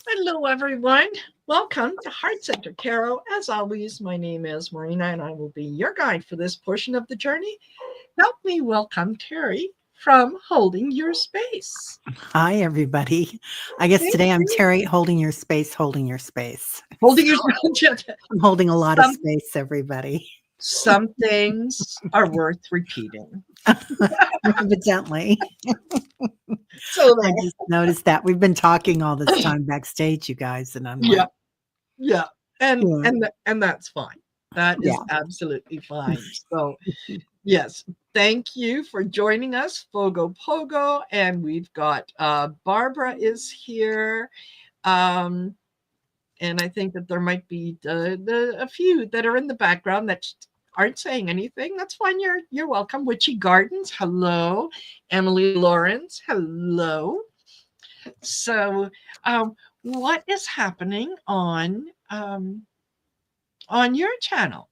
Hello, everyone. Welcome to Heart Center Tarot. As always, my name is Marina, and I will be your guide for this portion of the journey. Help me welcome Teri from Holding Your Space. Hi, everybody. I guess Thank today I'm you. Teri holding your space, holding your space. Holding your space. I'm holding a lot of Some, space, everybody. some things are worth repeating. Evidently. So I there. just noticed that we've been talking all this time backstage, you guys, and I'm Yeah, like, yeah, and yeah, and and that's fine. That is yeah. absolutely fine. So yes, thank you for joining us, FogoPogo, and we've got Barbara is here, um, and I think that there might be a few that are in the background that aren't saying anything. That's fine. You're welcome. Witchy Gardens, hello. Emily Lawrence, hello. So, what is happening on your channel,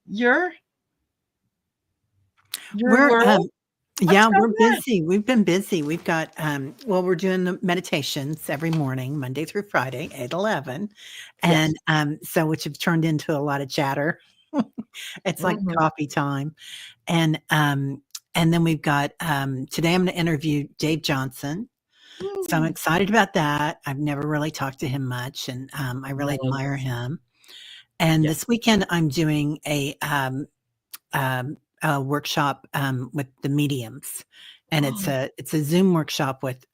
your your We're world? What's yeah, going we're on? busy. We've been busy. We've got well, we're doing the meditations every morning, Monday through Friday, 8-11. Yes. And so which have turned into a lot of chatter. It's like Mhm. coffee time. And then we've got today I'm going to interview Dave Johnson. So I'm Mm. excited about that. I've never really talked to him much, and I really admire Nice. him. And Yeah. this weekend I'm doing a workshop with the mediums, and Oh, it's a Zoom workshop with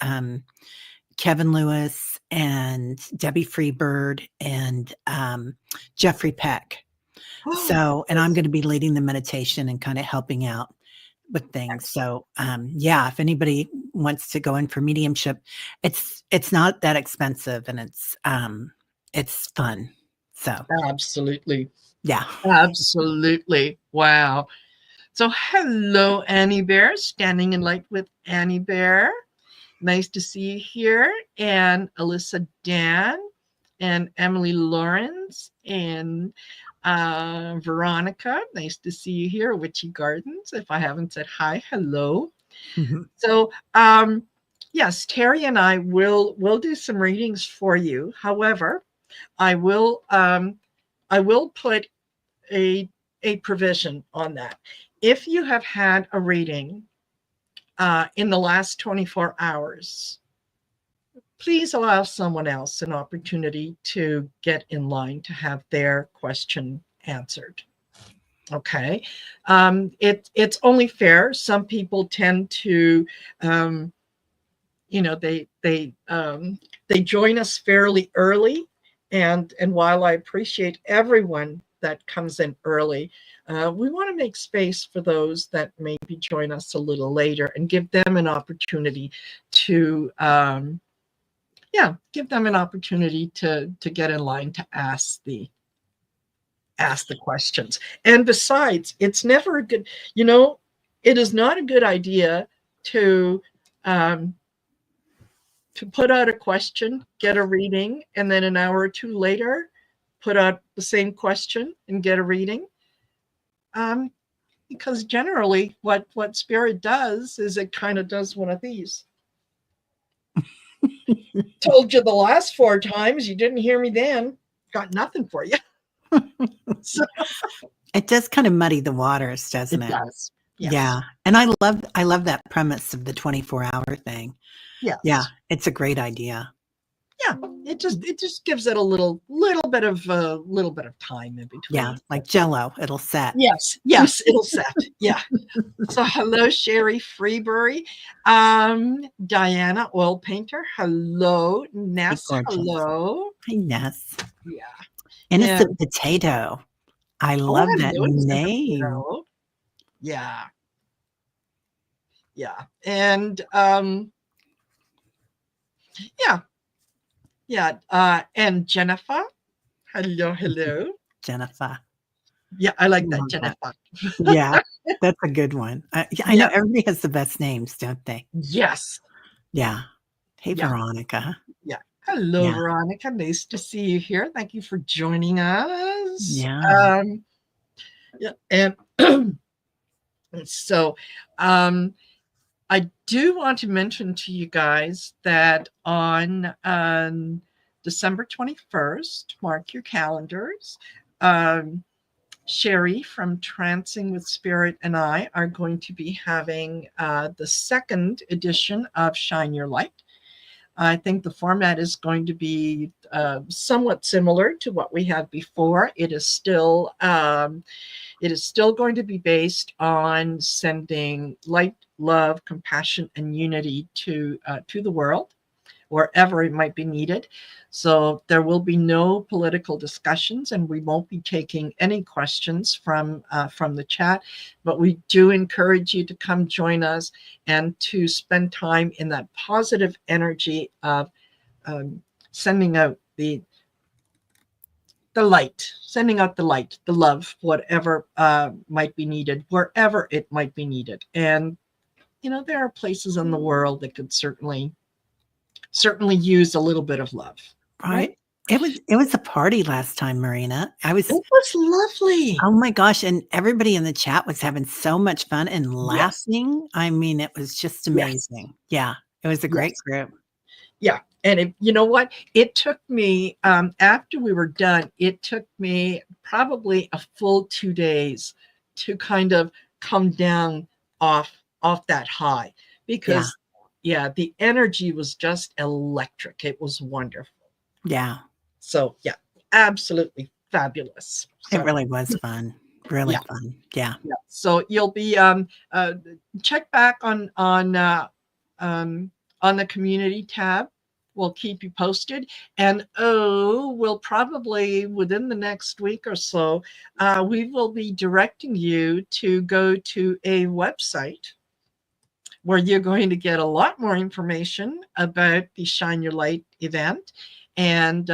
Kevin Lewis and Debbie Freebird and Jeffrey Peck. So, and I'm yes. going to be leading the meditation and kind of helping out with things. Excellent. So, yeah, if anybody wants to go in for mediumship, it's not that expensive and it's fun. So, Absolutely. yeah. Absolutely. Wow. So, hello, Annie Bear, standing in light with Annie Bear. Nice to see you here. And Alyssa Dan and Emily Lawrence and Veronica. Nice to see you here, Witchy Gardens. If I haven't said hi, hello. Mhm. So, yes, Teri and I will do some readings for you. However, I will um, I will put a a provision on that. If you have had a reading in the last 24 hours, please allow someone else an opportunity to get in line to have their question answered. Okay, it's only fair. Some people tend to, um, you know, they join us fairly early, and while I appreciate everyone that comes in early, we want to make space for those that maybe join us a little later and give them an opportunity to yeah, give them an opportunity to get in line to ask the questions. And besides, it's never a good, you know, it is not a good idea to um, to put out a question, get a reading, and then an hour or two later, put out the same question and get a reading. Um, because generally, what spirit does is it kind of does one of these. Told you the last 4 times, you didn't hear me then. Got nothing for you. So It does kind of muddy the waters, doesn't it it? does. Yes. Yeah. And I love that premise of the 24-hour thing. Yeah, Yes. it's a great idea. Yeah. It just gives it a little bit of time in Yeah, between. like Jello, it'll set. Yes. Yes. It'll set. Yeah. So hello, Sherry Freebury. Diana Oil Painter. Hello. Hey, Ness. gorgeous. Hello. Hey, Ness. Yeah. Innocent And Potato. I oh, love that hello, Innocent name. Potato. Yeah. Yeah. And yeah. Yeah. And Jennifer. Hello, hello. Jennifer. Yeah, I like that, Love that. Jennifer. Yeah, that's a good one. Yeah, I know Yeah. everybody has the best names, don't they? Yes. Yeah. Hey, Yeah. Veronica. Yeah. Hello, Yeah. Veronica. Nice to see you here. Thank you for joining us. Yeah. Yeah, and so um, I do want to mention to you guys that on December 21st. Mark your calendars. Um, Sherry from Trancing with Spirit and I are going to be having the second edition of Shine Your Light. I think the format is going to be somewhat similar to what we had before. It is still going to be based on sending light, love, compassion, and unity to the world, wherever it might be needed. So there will be no political discussions, and we won't be taking any questions from the chat. But we do encourage you to come join us and to spend time in that positive energy of sending out the light, sending out the light, the love, whatever might be needed, wherever it might be needed. And there are places in the world that could certainly use a little bit of love. Right. It was a party last time, Marina. It was lovely. Oh my gosh. And everybody in the chat was having so much fun and Yes. laughing. I mean, it was just amazing. Yeah. It was a great group. Yeah. And you know what? It took me, after we were done, it took me probably a full 2 days to kind of come down off that high, because the energy was just electric. It was wonderful. Yeah. So yeah, absolutely fabulous. So, it really was fun. Really fun. Yeah. So you'll be check back on the community tab. We'll keep you posted, and we'll probably within the next week or so, we will be directing you to go to a website where you're going to get a lot more information about the Shine Your Light event, and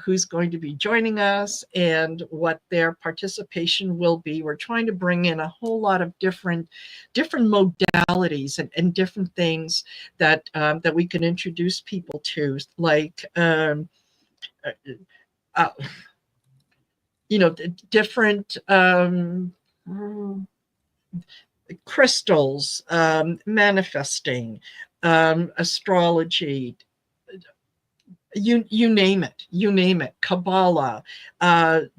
who's going to be joining us and what their participation will be. We're trying to bring in a whole lot of different modalities and different things that we can introduce people to, like different crystals, manifesting, astrology, you name it, Kabbalah,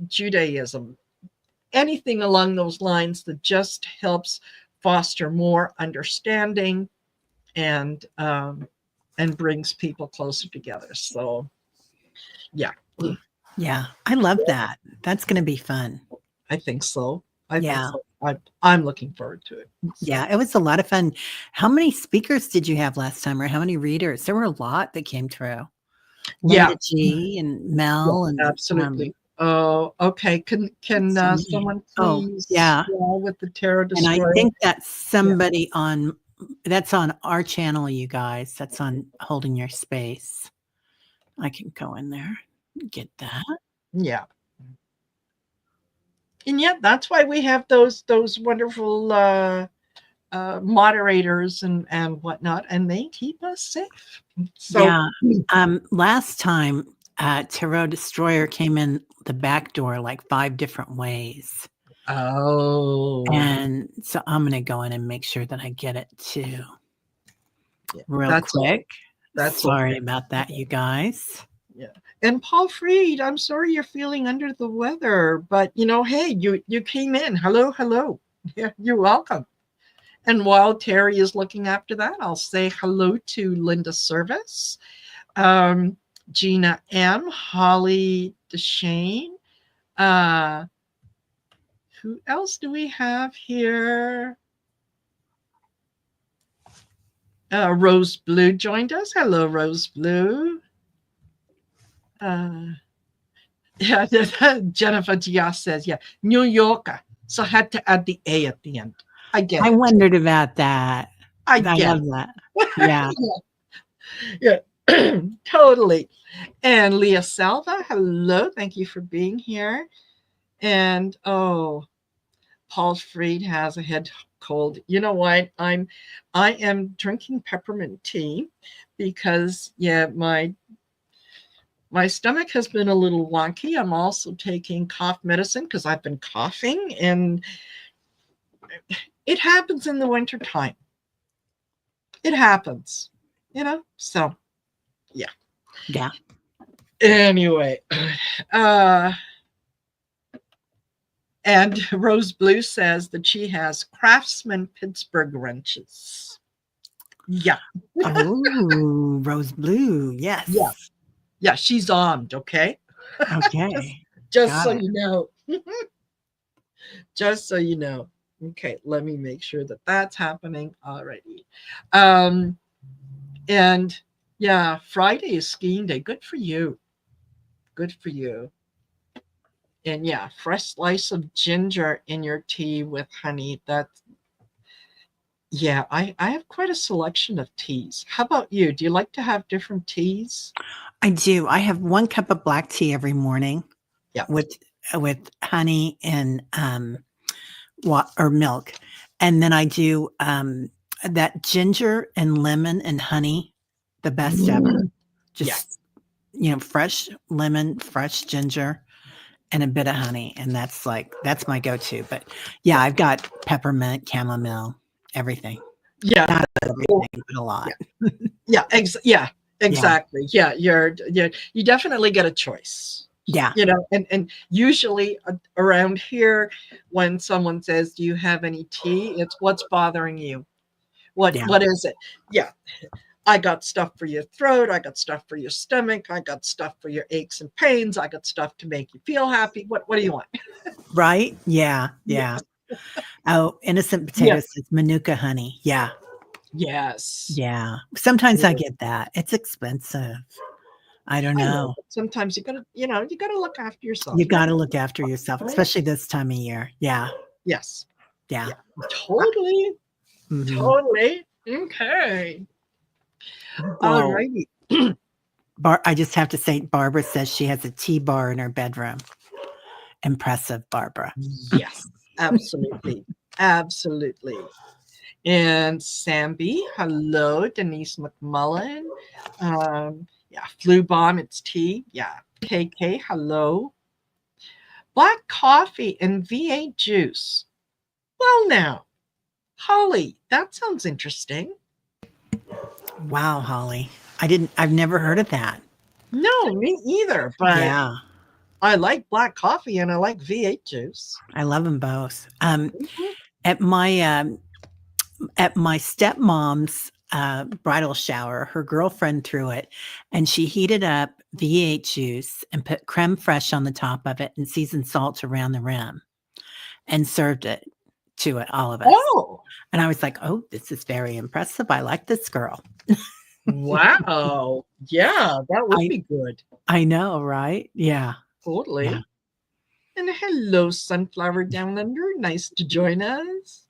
Judaism, anything along those lines that just helps foster more understanding and brings people closer together. So yeah, I love that. That's going to be fun. I think so. I think so. I'm looking forward to it. So. Yeah, it was a lot of fun. How many speakers did you have last time, or how many readers? There were a lot that came through. Linda G and Mel and absolutely. Oh, okay. Can someone please? With the Tarot Destroyer. And I think that's somebody that's on our channel, you guys. That's on Holding Your Space. I can go in there and get that. Yeah. And yet that's why we have those wonderful moderators and whatnot, and they keep us safe. So last time Tarot Destroyer came in the back door like 5 different ways. Oh. And so I'm going to go in and make sure that I get it too. Real quick. That's sorry about that, you guys. Yeah. And Paul Freed, I'm sorry you're feeling under the weather, but hey, you came in. Hello. Yeah, you're welcome. And while Teri is looking after that, I'll say hello to Linda Service, Gina M, Holly DeShane. Who else do we have here? Rose Blue joined us. Hello, Rose Blue. Jennifer Diaz says, New Yorker. So I had to add the A at the end. I get it. I wondered about that. I love that. Yeah. Yeah, totally. And Leah Salva, hello. Thank you for being here. And Paul Freed has a head cold. You know what? I am drinking peppermint tea because my stomach has been a little wonky. I'm also taking cough medicine because I've been coughing, and it happens in the winter time. It happens, so yeah. Anyway, uh, and Rose Blue says that she has Craftsman Pittsburgh wrenches. Yeah, Oh, rose blue. yeah, Yes. yeah. She's armed. Okay, just Okay. just Got so it. you know. Just so you know. Okay, let me make sure that that's happening already. Um, and yeah, Friday is skiing day. Good for you. Good for you. And yeah, fresh slice of ginger in your tea with honey. That's yeah, I have quite a selection of teas. How about you? Do you like to have different teas? I do. I have 1 cup of black tea every morning Yeah. with honey and or milk. And then I do that ginger and lemon and honey, the best ever. Mm, yeah. Just fresh lemon, fresh ginger, and a bit of honey, and that's my go-to. But yeah, Yeah. I've got peppermint, chamomile, everything. Yeah. Not Well, everything, but a lot. yeah. Yeah. Yeah. Yeah, Exactly. Yeah. You definitely get a choice. yeah, And usually around here, when someone says, "Do you have any tea?" It's what's bothering you. yeah. What is it? Yeah. I got stuff for your throat. I got stuff for your stomach. I got stuff for your aches and pains. I got stuff to make you feel happy. What do you want? Right? Yeah, Yeah. yeah. Oh, innocent Yeah. potato says manuka honey. Yeah, Yes. yeah. Sometimes I Yeah. get that. It's expensive. I don't I know, know. but sometimes you gotta look after yourself. You You gotta, gotta look after yourself, right? especially this time of year. Yeah, Yes. yeah. Yeah. Totally. Mhm. Totally. Okay. All Whoa. righty. I just have to say, Barbara says she has a tea bar in her bedroom. Impressive, Barbara. Yes. Absolutely. Absolutely. And Samby, hello. Denise McMullen. Yeah, flu bomb, it's tea. Yeah. KK, hello. Black coffee and V8 juice. Well, now, Holly, that sounds interesting. Wow, Holly. I've never heard of that. No, me either, but Yeah, I like black coffee and I like V8 juice. I love them both. Mhm. At my stepmom's bridal shower, her girlfriend threw it, and she heated up V8 juice and put creme fraiche on the top of it and seasoned salt around the rim and served it to all of us. Oh, And I was like, "Oh, this is very impressive. I like this girl." wow. Yeah, that would I be good. I know, right? Yeah, yeah. Totally. And hello, Sunflower Down Under. Nice to join us.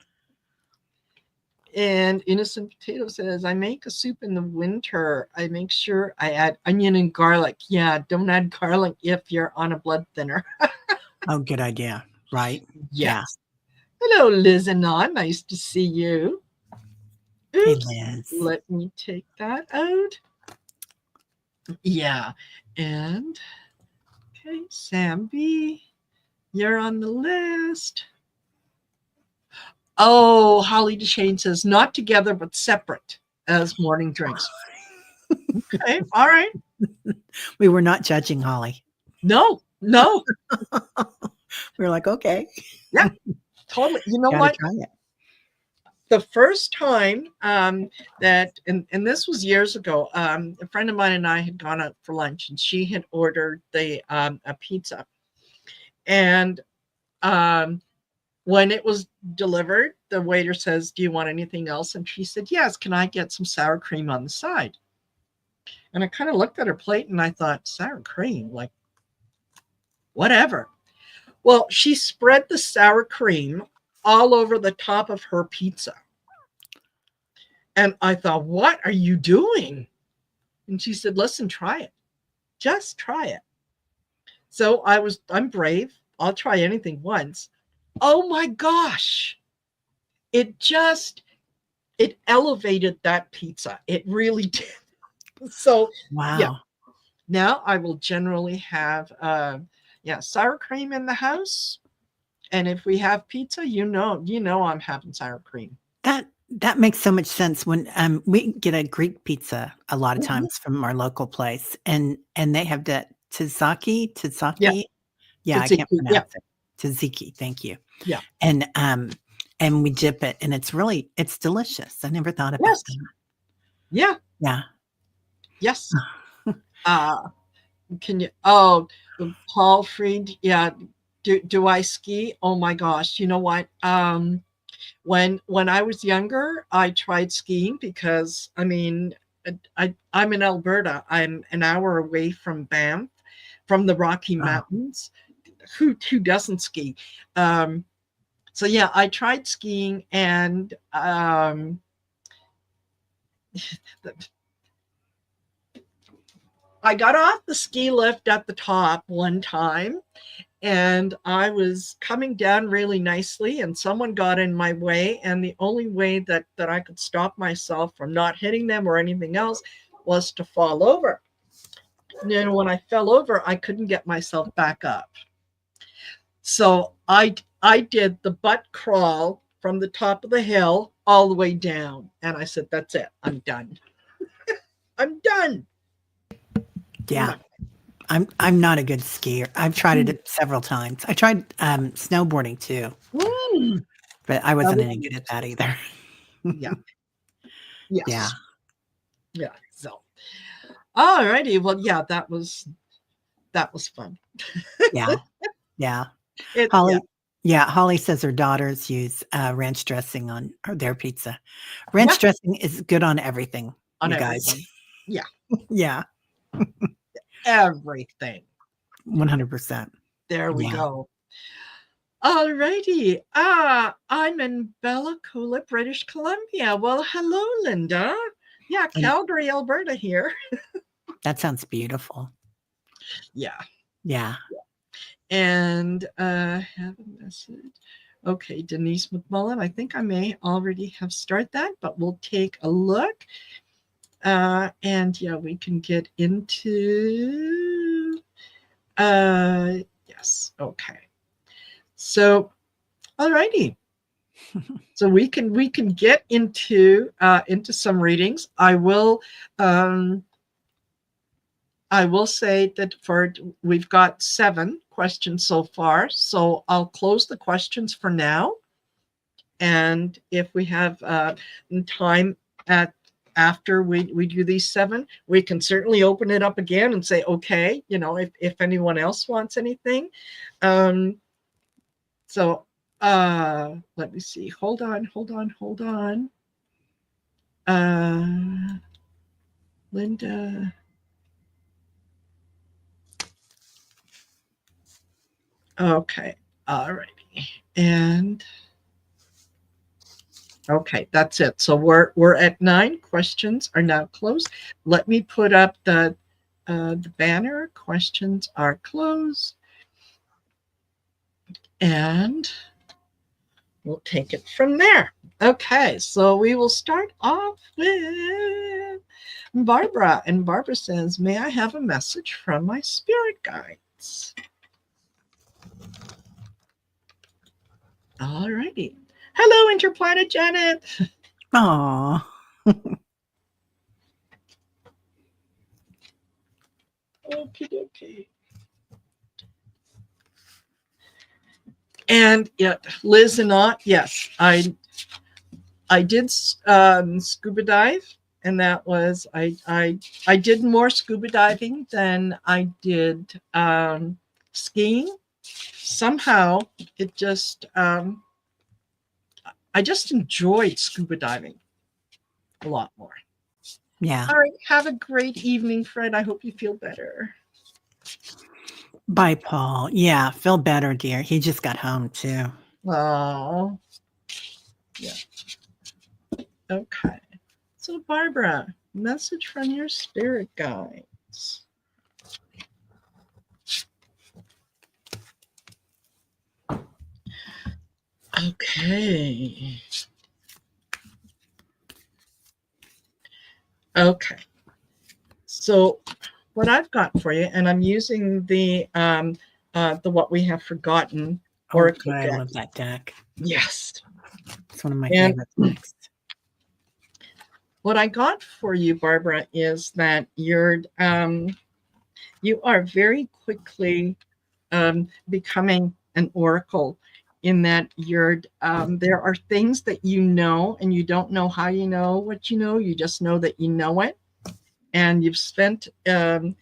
And Innocent Potato says, I make a soup in the winter. I make sure I add onion and garlic. Yeah, don't add garlic if you're on a blood thinner. Oh, good idea. Right? Yeah. Yes. Hello, Liz and Anna. Nice to see you. Hey, Oops. Liz. Let me take that out. Yeah. And okay, Sam B, you're on the list. Oh, Holly DeShane says not together but separate as morning drinks. Okay, all right. We were not judging Holly. No, no. We were like, okay, Yeah, totally. You know gotta what? try it. The first time that, and this was years ago, a friend of mine and I had gone out for lunch, and she had ordered a pizza, and um, when it was delivered, the waiter says, "Do you want anything else?" And she said, "Yes. Can I get some sour cream on the side?" And I kind of looked at her plate, and I thought, sour cream, like whatever. Well, she spread the sour cream all over the top of her pizza. And I thought, what are you doing? And she said, listen, try it. Just try it. So I'm brave. I'll try anything once. Oh my gosh. It just, it elevated that pizza. It really did. So, yeah, Wow. now I will generally have, yeah, sour cream in the house. And if we have pizza, I'm having sour cream. That makes so much sense when we get a Greek pizza a lot of Mhm. times from our local place, and they have that Yeah, Tzatziki. Yeah, I can't tzatziki. Yeah, pronounce it. Tzatziki, thank you. yeah. And we dip it, and it's delicious. I never thought about Yes. that. Yeah. Yeah. Yes. Uh, can you? Oh, Paul Fried. Yeah. Do I ski? Oh my gosh! You know what? When I was younger, I tried skiing because I mean, I'm in Alberta. I'm an hour away from Banff, from the Rocky Oh, Mountains. Who doesn't ski? Um, so yeah, I tried skiing, and I got off the ski lift at the top one time, and I was coming down really nicely, and someone got in my way, and the only way that I could stop myself from not hitting them or anything else was to fall over. And then when I fell over, I couldn't get myself back up. So I did the butt crawl from the top of the hill all the way down, and I said, "That's it. I'm done. I'm done." yeah. I'm not a good skier. I've tried it several times. I tried snowboarding too, Mm. but I wasn't any good at that either. Yeah. Yeah. Yes. Yeah. So, all righty. Well, yeah, that was fun. Yeah. Yeah. Yeah. Holly says her daughters use ranch dressing on their pizza. Yeah. Ranch dressing is good on everything, On you guys. everything. Yeah. Yeah. Everything. 100%. There we Yeah. go. All righty. I'm in Bella Coola, British Columbia. Well, hello, Linda. Yeah, And Calgary, Alberta here. that sounds beautiful. Yeah. Yeah. And have a message. Okay, Denise McMullen. I think I may already have started that, but we'll take a look. And yeah, we can get into yes, okay. So all righty. So we can get into some readings. I will say that we've got 7 questions so far, so I'll close the questions for now. And if we have time after we do these 7, we can certainly open it up again and say, okay, if anyone else wants anything. So let me see. Hold on. Linda. Okay. All righty. And okay, that's it. So we're at 9. Questions are now closed. Let me put up the banner. Questions are closed. And we'll take it from there. Okay, so we will start off with Barbara. And Barbara says, may I have a message from my spirit guides? All righty. Hello, Interplanet Janet. Aw. Okay. And yeah, Liz and Ott, yes, I did scuba dive, and that was I did more scuba diving than I did skiing. Somehow it just I just enjoyed scuba diving a lot more. Yeah. All right, have a great evening, Fred. I hope you feel better. Bye, Paul. Yeah, feel better, dear. He just got home too. Oh, yeah. Okay. So, Barbara, message from your spirit guides. Okay. Okay. So, what I've got for you, and I'm using the what we have forgotten oracle I deck. love that deck. Yes. It's one of my And favorite decks. what I got for you, Barbara, is that You are very quickly becoming an oracle in that there are things that you know and you don't know how you know what you know. You just know that you know it, and you've spent a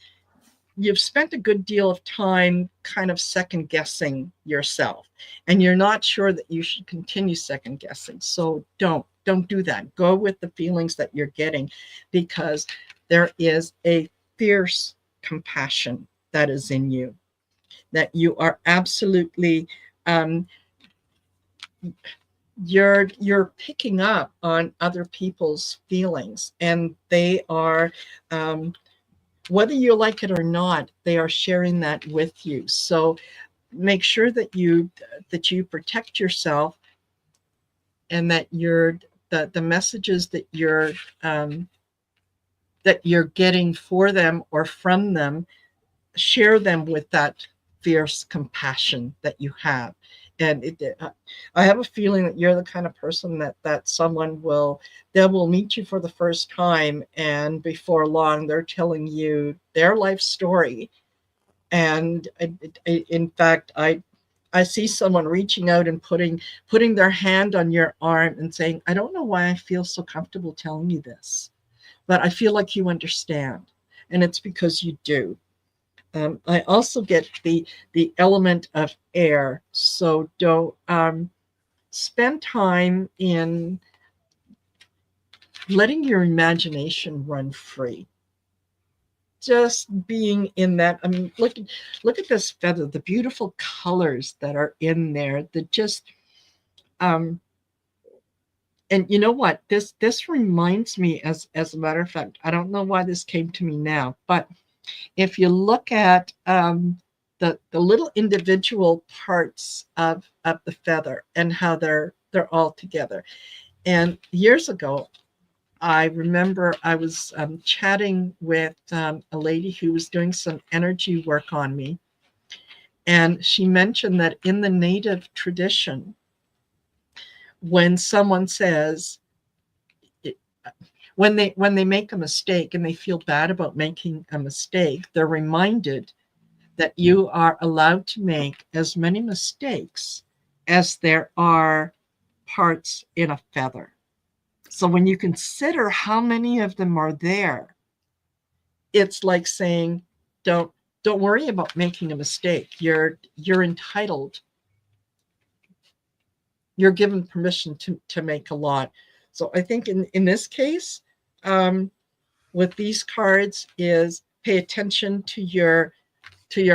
good deal of time kind of second guessing yourself, and you're not sure that you should continue second guessing. So don't do that. Go with the feelings that you're getting, because there is a fierce compassion that is in you, that you are absolutely um, you're picking up on other people's feelings, and they are um, whether you like it or not, they are sharing that with you. So make sure that you protect yourself, and that the messages um, that you're getting for them or from them, share them with that fierce compassion that you have. And I have a feeling that you're the kind of person that someone will meet you for the first time, and before long they're telling you their life story. And in fact, I see someone reaching out and putting their hand on your arm and saying, I don't know why I feel so comfortable telling you this, but I feel like you understand, and it's because you do. I also get the element of air, so don't spend time in letting your imagination run free. Just being in that. I mean, look at this feather, the beautiful colors that are in there. That just um, and you know what? This reminds me, as a matter of fact, I don't know why this came to me now, but if you look at the little individual parts of the feather and how they're all together. And years ago, I remember I was chatting with a lady who was doing some energy work on me, and she mentioned that in the native tradition, when someone says when they make a mistake and they feel bad about making a mistake, they're reminded that you are allowed to make as many mistakes as there are parts in a feather. So when you consider how many of them are there, it's like saying, don't don't worry about making a mistake. You're entitled. You're given permission to make a lot. So I think in this case, um, with these cards is pay attention to your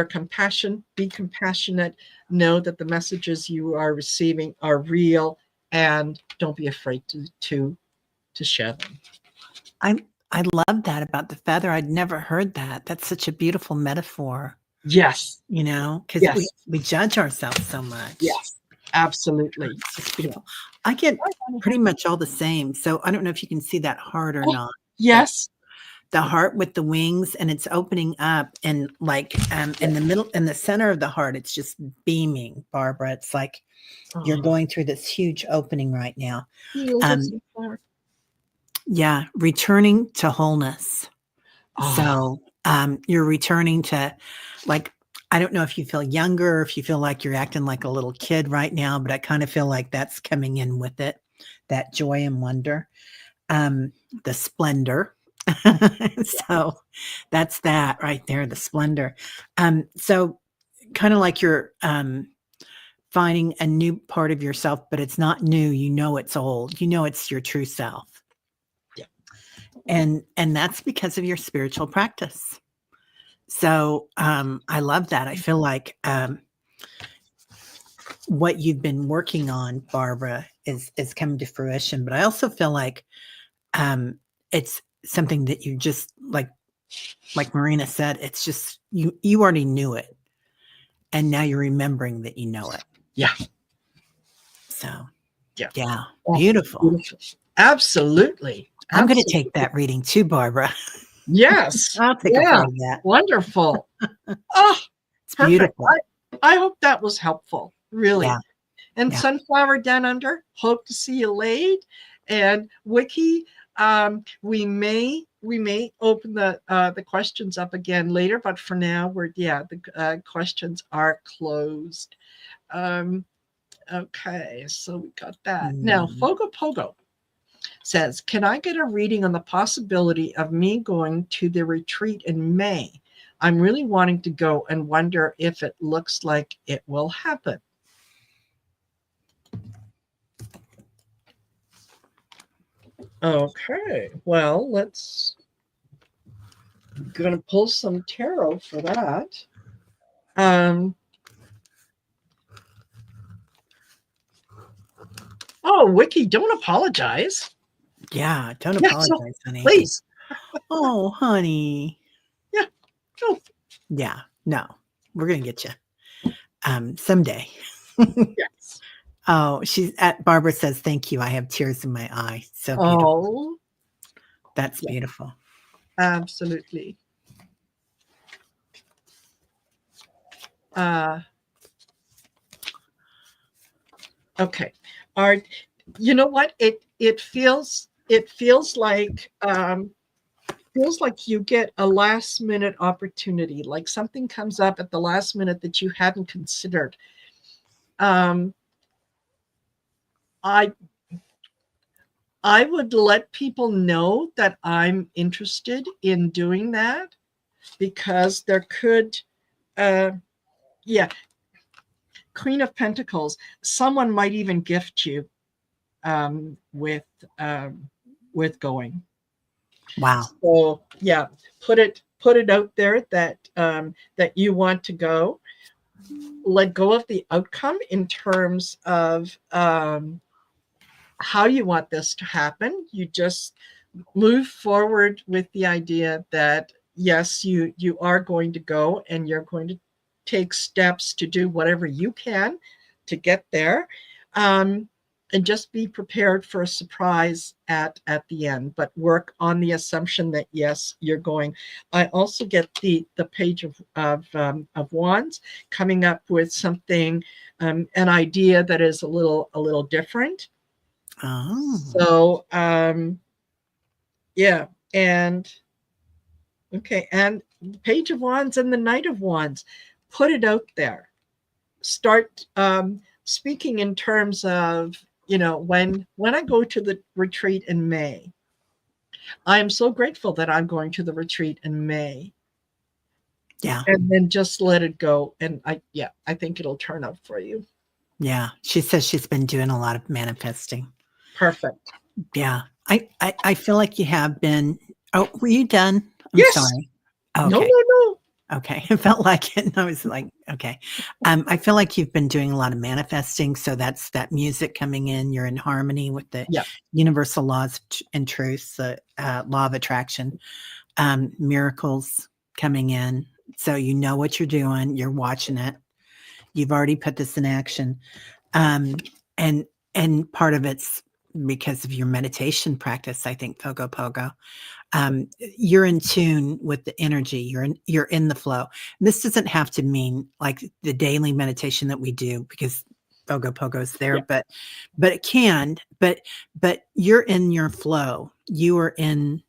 compassion, be compassionate, know that the messages you are receiving are real, and don't be afraid to share them. I I love that about the feather. I'd never heard that. That's such a beautiful metaphor, Yes, because we yes, we judge ourselves so much. yes, absolutely. It's beautiful. I get pretty much all the same. So I don't know if you can see that heart or Oh, not. But yes. the heart with the wings, and it's opening up, and like in the middle, in the center of the heart, it's just beaming, Barbara. It's like you're Oh, going through this huge opening right now. feel the Um, sunflower. yeah, returning to wholeness. Oh, So you're returning to, like, I don't know if you feel younger, or if you feel like you're acting like a little kid right now, but I kind of feel like that's coming in with it, that joy and wonder, the splendor. So that's that right there, the splendor. So kind of like you're finding a new part of yourself, but it's not new. You know it's old. You know it's your true self. yeah. And that's because of your spiritual practice. So I love that. I feel like what you've been working on, Barbara, is coming to fruition. But I also feel like it's something that you just like Marina said, it's just you already knew it, and now you're remembering that you know it. Yeah. So Yeah. yeah, Oh, beautiful. beautiful. Absolutely. I'm going to Absolutely. take that reading too, Barbara. Yes. I'll take a Yeah. part of that. Wonderful. Oh, It's perfect. beautiful. I hope that was helpful. Really. Yeah, And yeah. Sunflower Down Under, hope to see you late. And Wiki, We may open the questions up again later, but for now the questions are closed. Okay, so we got that. Now, FogoPogo says, can I get a reading on the possibility of me going to the retreat in May? I'm really wanting to go and wonder if it looks like it will happen. Okay, well, going to pull some tarot for that. Oh, Wiki, don't apologize. Yeah, don't apologize, honey. Please. Oh, honey. Yeah. Oh. Yeah, no, we're going to get you someday. Yes. Oh, Barbara says, thank you. I have tears in my eye. So beautiful. Oh, that's beautiful. Absolutely. Okay. You know what? It feels like you get a last minute opportunity, like something comes up at the last minute that you hadn't considered. I would let people know that I'm interested in doing that, because there could, Queen of Pentacles, someone might even gift you with going. Wow. So yeah, put it out there that that you want to go. Let go of the outcome in terms of how you want this to happen. You just move forward with the idea that yes, you are going to go, and you're going to take steps to do whatever you can to get there, and just be prepared for a surprise at the end, but work on the assumption that yes, you're going. I also get the Page of Wands coming up with something, an idea that is a little different. Oh. So yeah, and okay, and Page of Wands and the Knight of Wands, put it out there. Start speaking in terms of, when I go to the retreat in May, I am so grateful that I'm going to the retreat in May. Yeah. And then just let it go. And I think it'll turn out for you. Yeah. She says she's been doing a lot of manifesting. Perfect. Yeah. I feel like you have been. Oh, were you done? I'm Yes. sorry. Okay. No. Okay. It felt like it. And I was like, okay. I feel like you've been doing a lot of manifesting. So that's that music coming in. You're in harmony with the universal laws and truths, the law of attraction, miracles coming in. So you know what you're doing. You're watching it. You've already put this in action. And part of it's because of your meditation practice, I think, FogoPogo. You're in tune with the energy. You're in the flow. This doesn't have to mean like the daily meditation that we do, because FogoPogo is there, but it can. But you're in your flow. You are in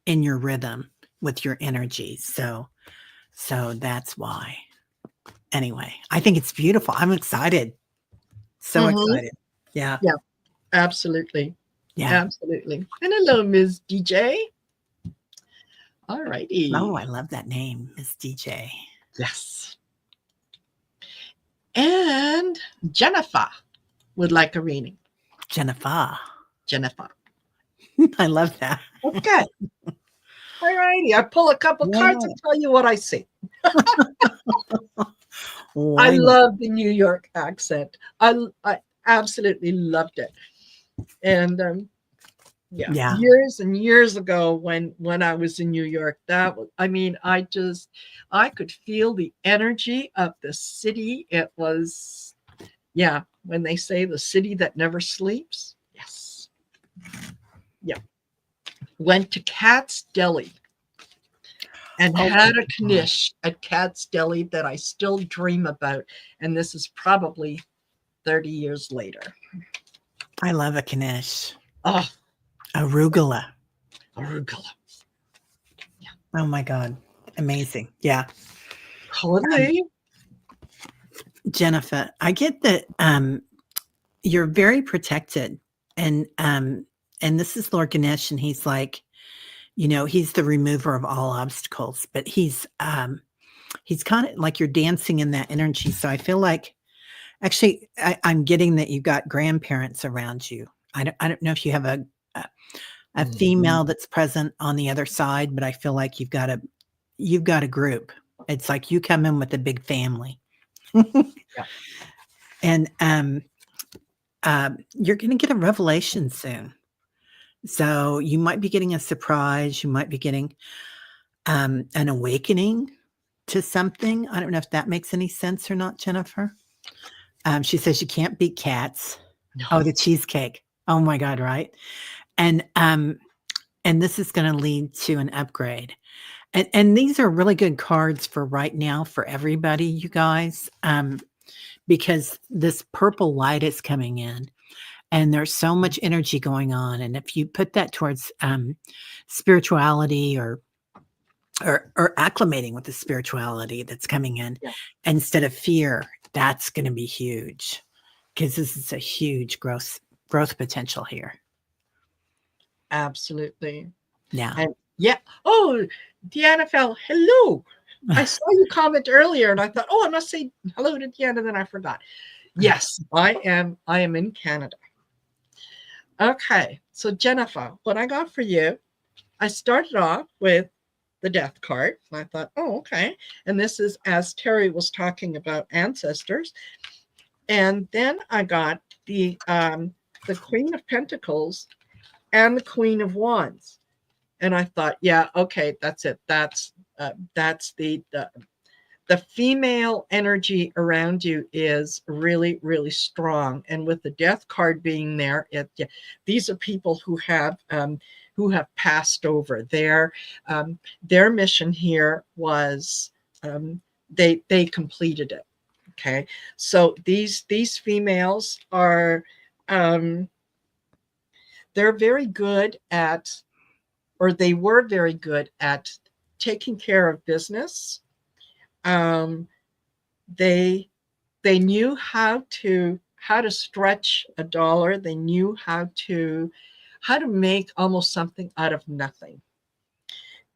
your rhythm with your energy. So that's why. Anyway, I think it's beautiful. I'm excited. So excited. Yeah. Yeah. Absolutely. Yeah. Absolutely. And hello, Ms. DJ. All righty. Oh, I love that name, Ms. DJ. Yes. And Jennifer would like a reading. Jennifer. I love that. Okay. All righty. I pull a couple cards and tell you what I see. I love the New York accent. I absolutely loved it. And years and years ago when I was in New York, I could feel the energy of the city. It was, when they say the city that never sleeps. Yes. Yeah. Went to Cat's Deli and had a knish at Cat's Deli that I still dream about. And this is probably 30 years later. I love a knish. Oh, Arugula. Arugula. Oh my God. Amazing. Yeah. Totally. Jennifer, I get that you're very protected. And this is Lord Ganesh, and he's like, he's the remover of all obstacles, but he's kind of like you're dancing in that energy. So I feel like actually I'm getting that you've got grandparents around you. I don't know if you have a Mhm. female that's present on the other side, but I feel like you've got a group. It's like you come in with a big family. Yeah. And you're going to get a revelation soon. So you might be getting a surprise. You might be getting an awakening to something. I don't know if that makes any sense or not, Jennifer. She says you can't beat cats. No. Oh, the cheesecake. Oh my God, right? And this is going to lead to an upgrade. And these are really good cards for right now for everybody, you guys, because this purple light is coming in. And there's so much energy going on. And if you put that towards spirituality or acclimating with the spirituality that's coming in Yeah. instead of fear, that's going to be huge because this is a huge growth potential here. Absolutely. Yeah. And yeah. Oh, Deanna fell. Hello. I saw you comment earlier and I thought, oh, I must say hello to Deanna. Then I forgot. Yes, I am in Canada. Okay. So Jennifer, what I got for you, I started off with the death card. And I thought, oh, okay. And this is as Teri was talking about ancestors. And then I got the Queen of Pentacles and the Queen of Wands. And I thought, yeah, okay, that's it. That's the female energy around you is really, really strong. And with the death card being there, these are people who have passed over. Their mission here was they completed it. Okay, so these females are they're very good at, or they were very good at taking care of business. They knew how to stretch a dollar. They knew how to make almost something out of nothing,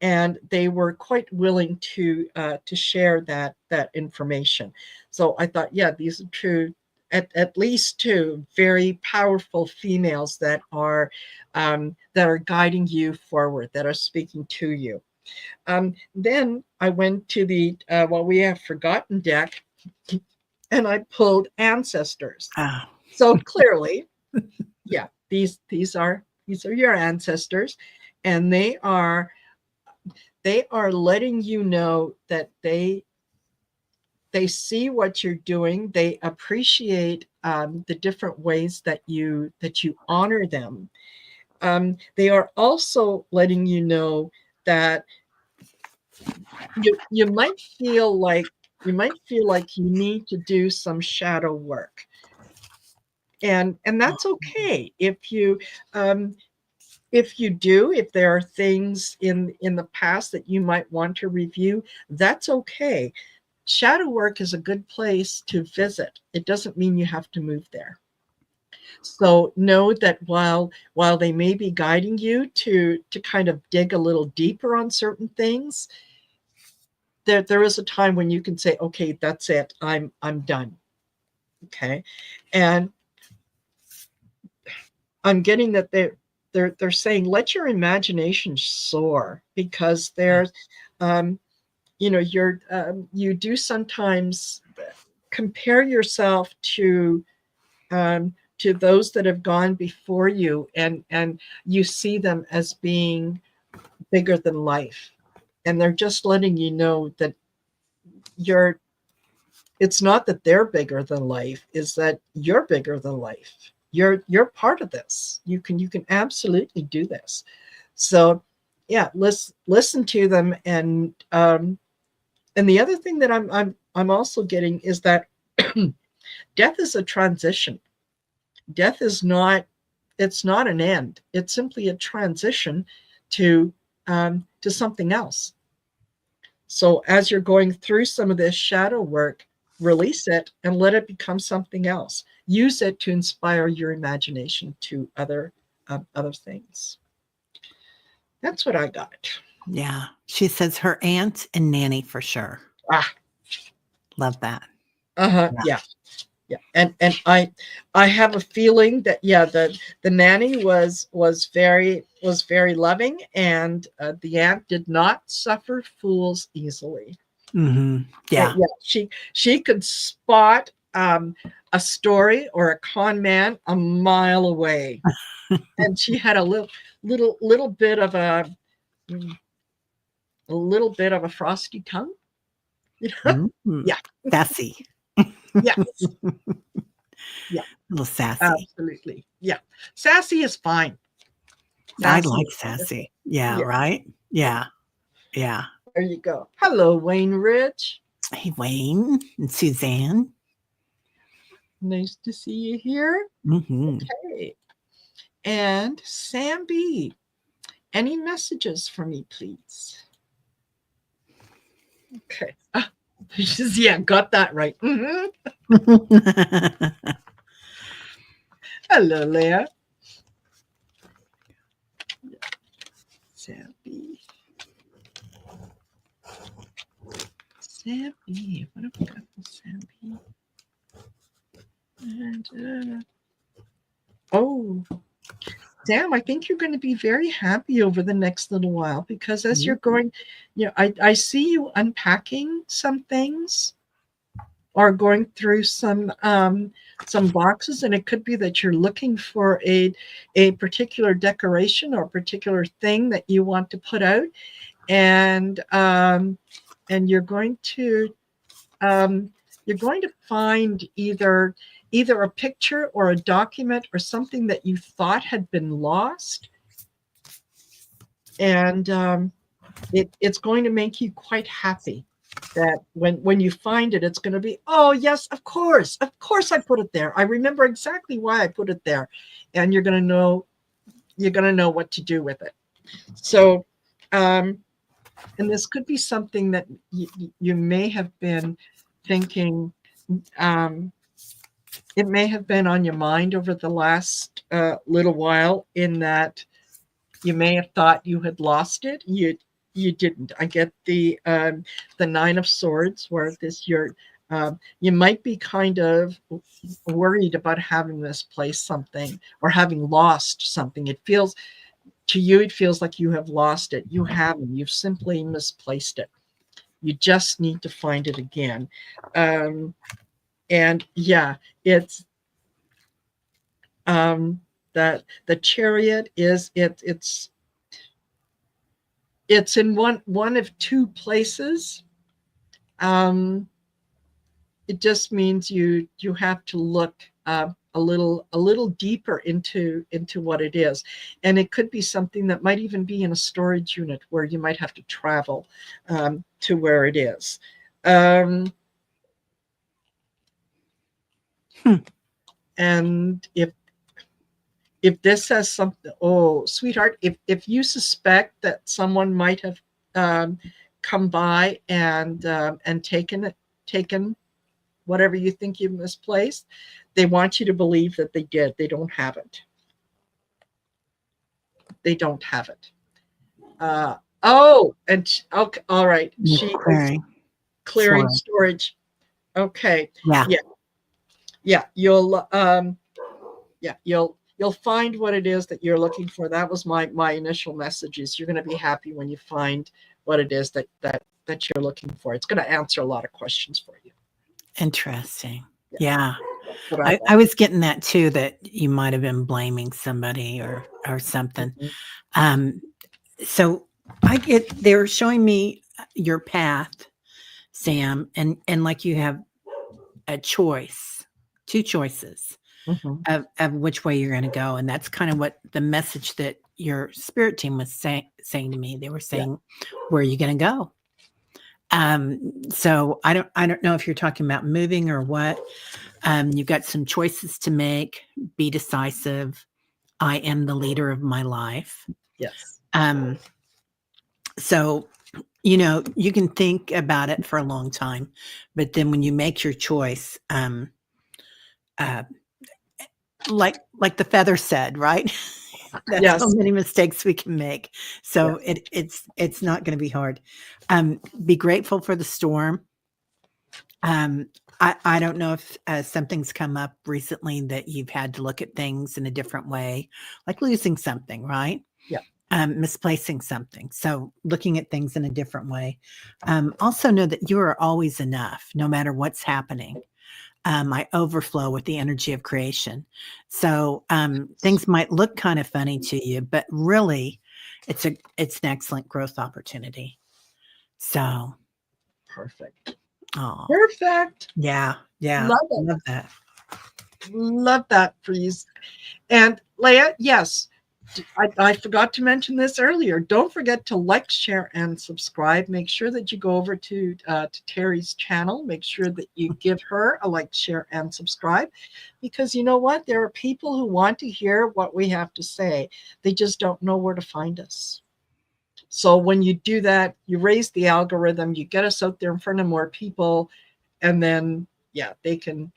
and they were quite willing to share that information. So I thought, yeah, these are true. At least two very powerful females that are guiding you forward, that are speaking to you. Then I went to the we have forgotten deck, and I pulled ancestors. Oh. So clearly, yeah, these are your ancestors, and they are letting you know that they see what you're doing. They appreciate the different ways that you honor them. They are also letting you know that you might feel like you need to do some shadow work, and that's okay if you do. If there are things in the past that you might want to review, that's okay. Shadow work is a good place to visit. It doesn't mean you have to move there. So know that while they may be guiding you to kind of dig a little deeper on certain things, there is a time when you can say, okay, that's it. I'm done. Okay. And I'm getting that they're saying, let your imagination soar, because there's, you do sometimes compare yourself to those that have gone before you, and you see them as being bigger than life, and they're just letting you know that it's not that they're bigger than life, is that you're bigger than life. You're part of this. You can absolutely do this. So yeah, listen to them. And the other thing that I'm also getting is that death is a transition. Death is not it's not an end. It's simply a transition to something else. So as you're going through some of this shadow work, release it and let it become something else. Use it to inspire your imagination to other things. That's what I got. Yeah. She says her aunt and nanny for sure. Ah, Love that. yeah. Yeah, and I have a feeling that the nanny was very loving, and the aunt did not suffer fools easily. Yeah. She could spot a story or a con man a mile away, and she had a little bit of a frosty tongue. Yeah, Sassy. yes, yeah. A little sassy. Absolutely. Yeah. Sassy is fine. I Sassy like is sassy. wonderful. Yeah, Yeah. right? Yeah. Yeah. There you go. Hello, Wayne Rich. Hey, Wayne and Suzanne. Nice to see you here. Okay. And Sam B. Any messages for me, please? Okay. Yeah, got that right. Hello, Leah. Sam B. Sam B. What have we got for Sam B? And Sam, I think you're going to be very happy over the next little while, because as you're going, I see you unpacking some things or going through some boxes, and it could be that you're looking for a particular decoration or a particular thing that you want to put out, and you're going to find either a picture or a document or something that you thought had been lost, and it's going to make you quite happy that when you find it, it's going to be, oh yes, of course I put it there. I remember exactly why I put it there, and you're going to know what to do with it. So and this could be something that you may have been thinking, it may have been on your mind over the last little while, in that you may have thought you had lost it. You didn't. I get the 9 of Swords, where you might be kind of worried about having misplaced something or having lost something. To you, it feels like you have lost it. You haven't. You've simply misplaced it. You just need to find it again. And yeah, it's that the Chariot is it's in one of two places. It just means you have to look a little deeper into what it is, and it could be something that might even be in a storage unit where you might have to travel to where it is. And if this says something, oh sweetheart, if you suspect that someone might have come by and taken whatever you think you misplaced, they want you to believe that they did. They don't have it. They don't have it. And okay, all right. She is clearing storage. Okay. Yeah. You'll find what it is that you're looking for. That was my initial message. Is you're going to be happy when you find what it is that you're looking for. It's going to answer a lot of questions for you. Interesting. Yeah. I was getting that too, that you might have been blaming somebody or something. So they're showing me your path, Sam, and like you have a choice, 2 choices of which way you're going to go. And that's kind of what the message that your spirit team was saying to me. They were saying, where are you going to go? So I don't know if you're talking about moving or what. You've got some choices to make. Be decisive. I am the leader of my life. Yes. So, you know, you can think about it for a long time, but then when you make your choice, uh, like the feather said, right? That's so Yes. many mistakes we can make. So Yes. it's not going to be hard. Be grateful for the storm. I don't know if something's come up recently that you've had to look at things in a different way, like losing something, right? Yeah. Misplacing something. So looking at things in a different way. Also know that you are always enough, no matter what's happening. I overflow with the energy of creation. So things might look kind of funny to you, but really, it's an excellent growth opportunity. So, Perfect. oh Perfect. yeah, yeah, Love it. love that. Love that for you. And Leah, yes, I forgot to mention this earlier. Don't forget to like, share, and subscribe. Make sure that you go over to Teri's channel. Make sure that you give her a like, share, and subscribe, because you know what? There are people who want to hear what we have to say. They just don't know where to find us. So when you do that, you raise the algorithm, you get us out there in front of more people, and then yeah, they can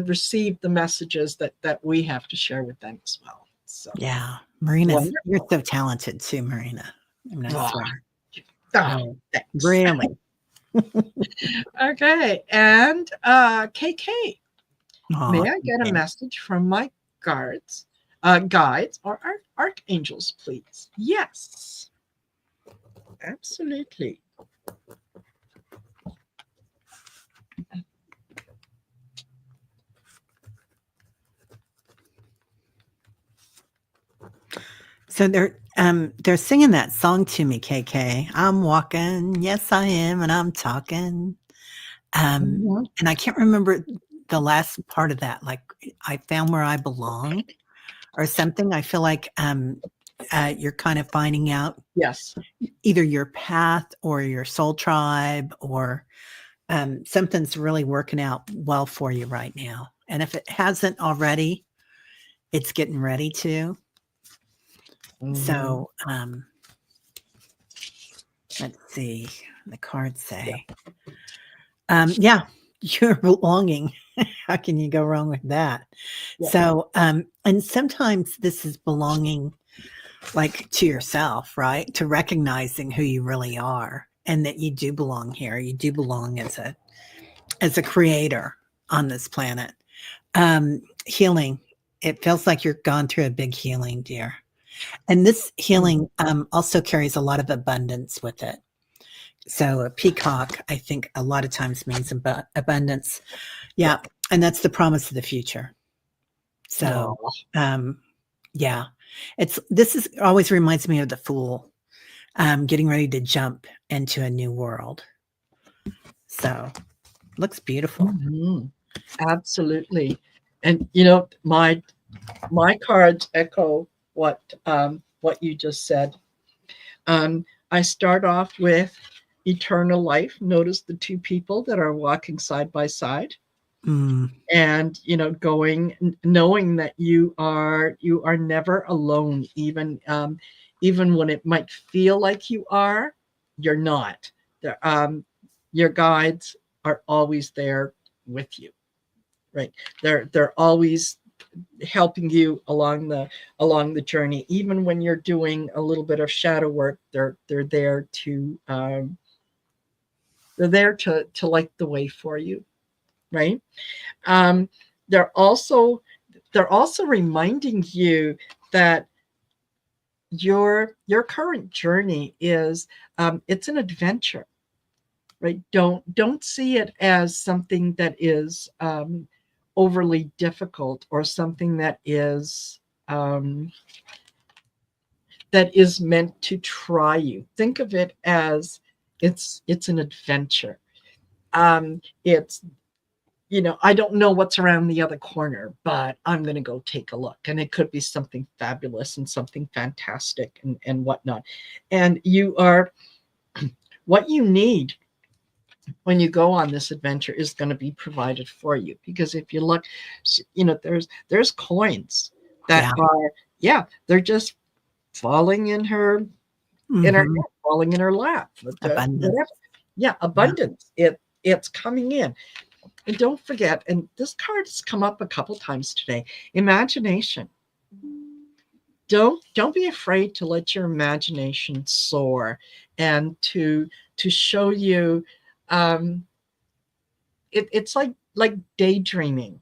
receive the messages that we have to share with them as well. So Yeah, Marina's you're wonderful. so talented too, Marina. I mean, I Oh, swear. oh, Oh, thanks. really? Okay, and KK, may Oh, I get a okay. message from my guides, or archangels, please? Yes, absolutely. So they're singing that song to me, KK. I'm walking, yes I am, and I'm talking. Mhm. And I can't remember the last part of that. Like I found where I belong or something. I feel like you're kind of finding out Yes. either your path or your soul tribe, or something's really working out well for you right now. And if it hasn't already, it's getting ready to. Mhm. So let's see. The cards Yeah. say, yeah, you're belonging. How can you go wrong with that? Yeah. So, and sometimes this is belonging like to yourself, right? To recognizing who you really are and that you do belong here. You do belong as a creator on this planet. Healing. It feels like you're gone through a big healing, dear. And this healing also carries a lot of abundance with it. So a peacock, I think, a lot of times means abundance. Yeah. Yeah, and that's the promise of the future. So, Oh, yeah, this is always reminds me of the Fool, getting ready to jump into a new world. So, looks beautiful. mhm. Absolutely. And you know, my cards echo what you just said. I start off with eternal life. Notice the two people that are walking side by side, Mm, and you know, knowing that you are never alone, even when it might feel like you are, you're not. Your guides are always there with you, right? They're always helping you along the journey, even when you're doing a little bit of shadow work. They're there to light the way for you, right? um, they're also they're also reminding you that your current journey is, it's an adventure, right? Don't see it as something that is overly difficult, or something um, that is meant to try you. Think of it as it's an adventure. It's, you know, I don't know what's around the other corner, but I'm going to go take a look. And it could be something fabulous and something fantastic, and whatnot. And what you need when you go on this adventure is going to be provided for you. Because if you look, you know, there's coins that yeah. yeah, they're just falling in her Mhm. falling in her lap. Abundance. Whatever. Yeah, Yeah. abundance. It's coming in. And don't forget, and this card has come up a couple times today, imagination. Don't be afraid to let your imagination soar and to show you it's like daydreaming.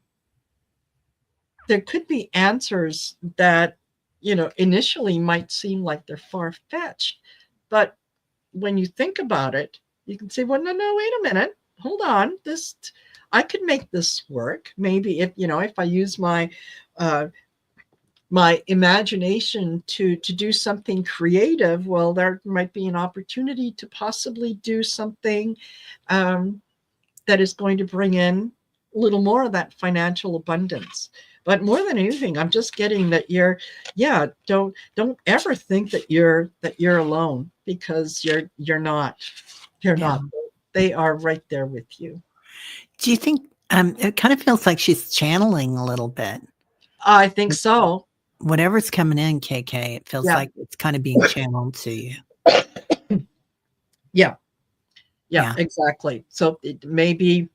There could be answers that initially might seem like they're far-fetched, but when you think about it, you can say, well, no, wait a minute, hold on, this I could make this work. Maybe if I use uh, my imagination to do something creative, well, there might be an opportunity to possibly do something um, that is going to bring in a little more of that financial abundance. But more than anything, I'm just getting that don't ever think that you're alone, because you're not. You're Yeah. not. They are right there with you. Do you think, it kind of feels like she's channeling a little bit? I think so. Whatever's coming in, KK, it feels Yeah. like it's kinda being channeled to you. Yeah. Yeah, Yeah. exactly. So it maybe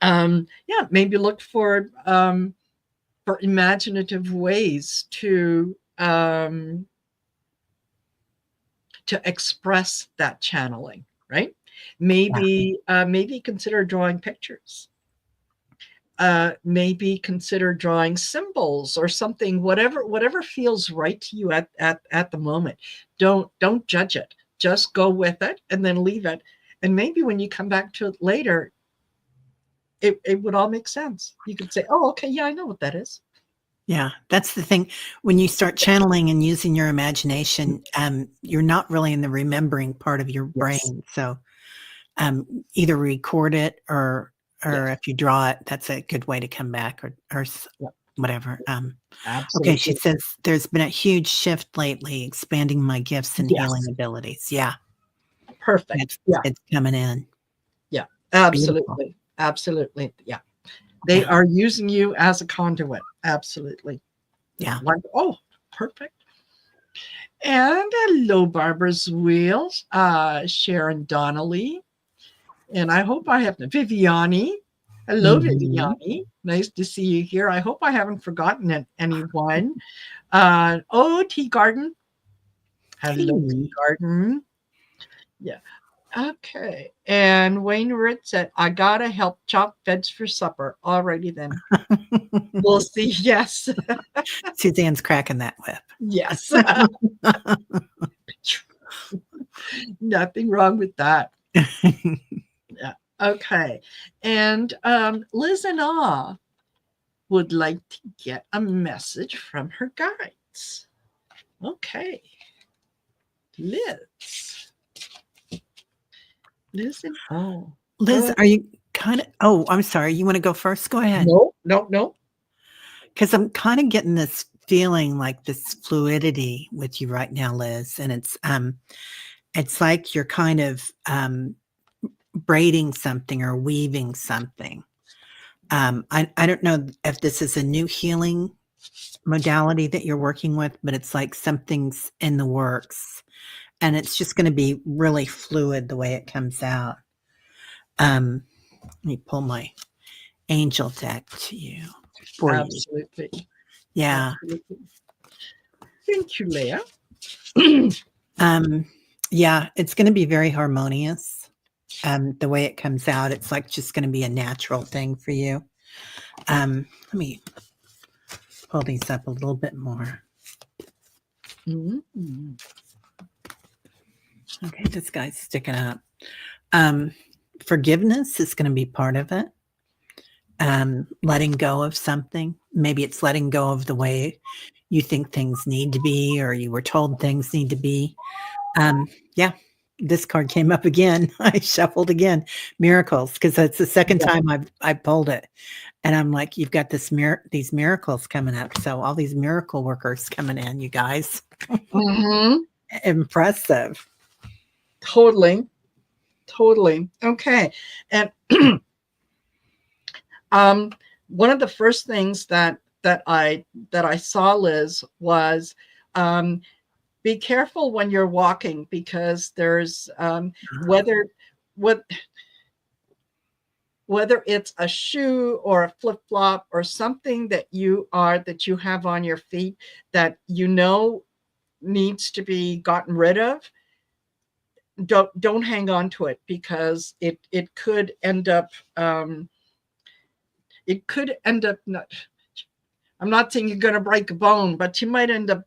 maybe look for imaginative ways to express that channeling, right? Yeah. Maybe consider drawing pictures. Maybe consider drawing symbols or something, whatever feels right to you at the moment. Don't judge it. Just go with it and then leave it. And maybe when you come back to it later, it would all make sense. You could say, oh, okay, yeah, I know what that is. Yeah, that's the thing. When you start channeling and using your imagination, you're not really in the remembering part of your Yes. brain. So, either record it or Yes. if you draw it, that's a good way to come back or Yep. whatever. Okay, she Absolutely. says, "There's been a huge shift lately, expanding my gifts and healing Yes. abilities." Yeah, Perfect. Yeah. it's coming in. Yeah. Beautiful. Absolutely. Absolutely. Yeah. They Yeah, are using you as a conduit. Absolutely. Yeah. yeah. Oh, perfect. And hello, Barbara's Wheels, Sharon Donnelly. And I hope I have Viviani. Hello, Mhm. Viviani. Nice to see you here. I hope I haven't forgotten anyone. Tea Garden. Hello, Tea Hey. Garden. Yeah. Okay. And Wayne Ritz said, I gotta help chop veg for supper. Alrighty then. We'll see. Yes. Suzanne's cracking that whip. Yes. Nothing wrong with that. Yeah. Okay. And Liz and Ah would like to get a message from her guides. Okay. Liz. Liz and Oh. Liz, Go. are you kinda oh, I'm sorry, you wanna go first? Go ahead. No, no, no. 'Cause I'm kinda getting this feeling like this fluidity with you right now, Liz, and it's like you're kind of, braiding something or weaving something. I don't know if this is a new healing modality that you're working with, but it's like something's in the works, and it's just gonna be really fluid the way it comes out. Let me pull my angel deck to you for you. Absolutely. Yeah. Absolutely. Thank you, Leah. Um, yeah, it's gonna be very harmonious. The way it comes out, it's like just gonna be a natural thing for you. Let me pull these up a little bit more. Mm-hmm. Okay, this guy's sticking up. Forgiveness is gonna be part of it. Letting go of something. Maybe it's letting go of the way you think things need to be or you were told things need to be. Yeah, this card came up again. I shuffled again. Miracles, because that's the second Yeah. time I've pulled it. And I'm like, you've got these miracles coming up. So all these miracle workers coming in, you guys. Mm-hmm. Impressive. Totally. Totally. Okay. And one of the first things that that I saw, Liz, was be careful when you're walking, because there's whether what whether it's a shoe or a flip flop or something that you have on your feet that needs to be gotten rid of. Don't hang on to it, because it could end up not. I'm not saying you're going to break a bone, but you might end up,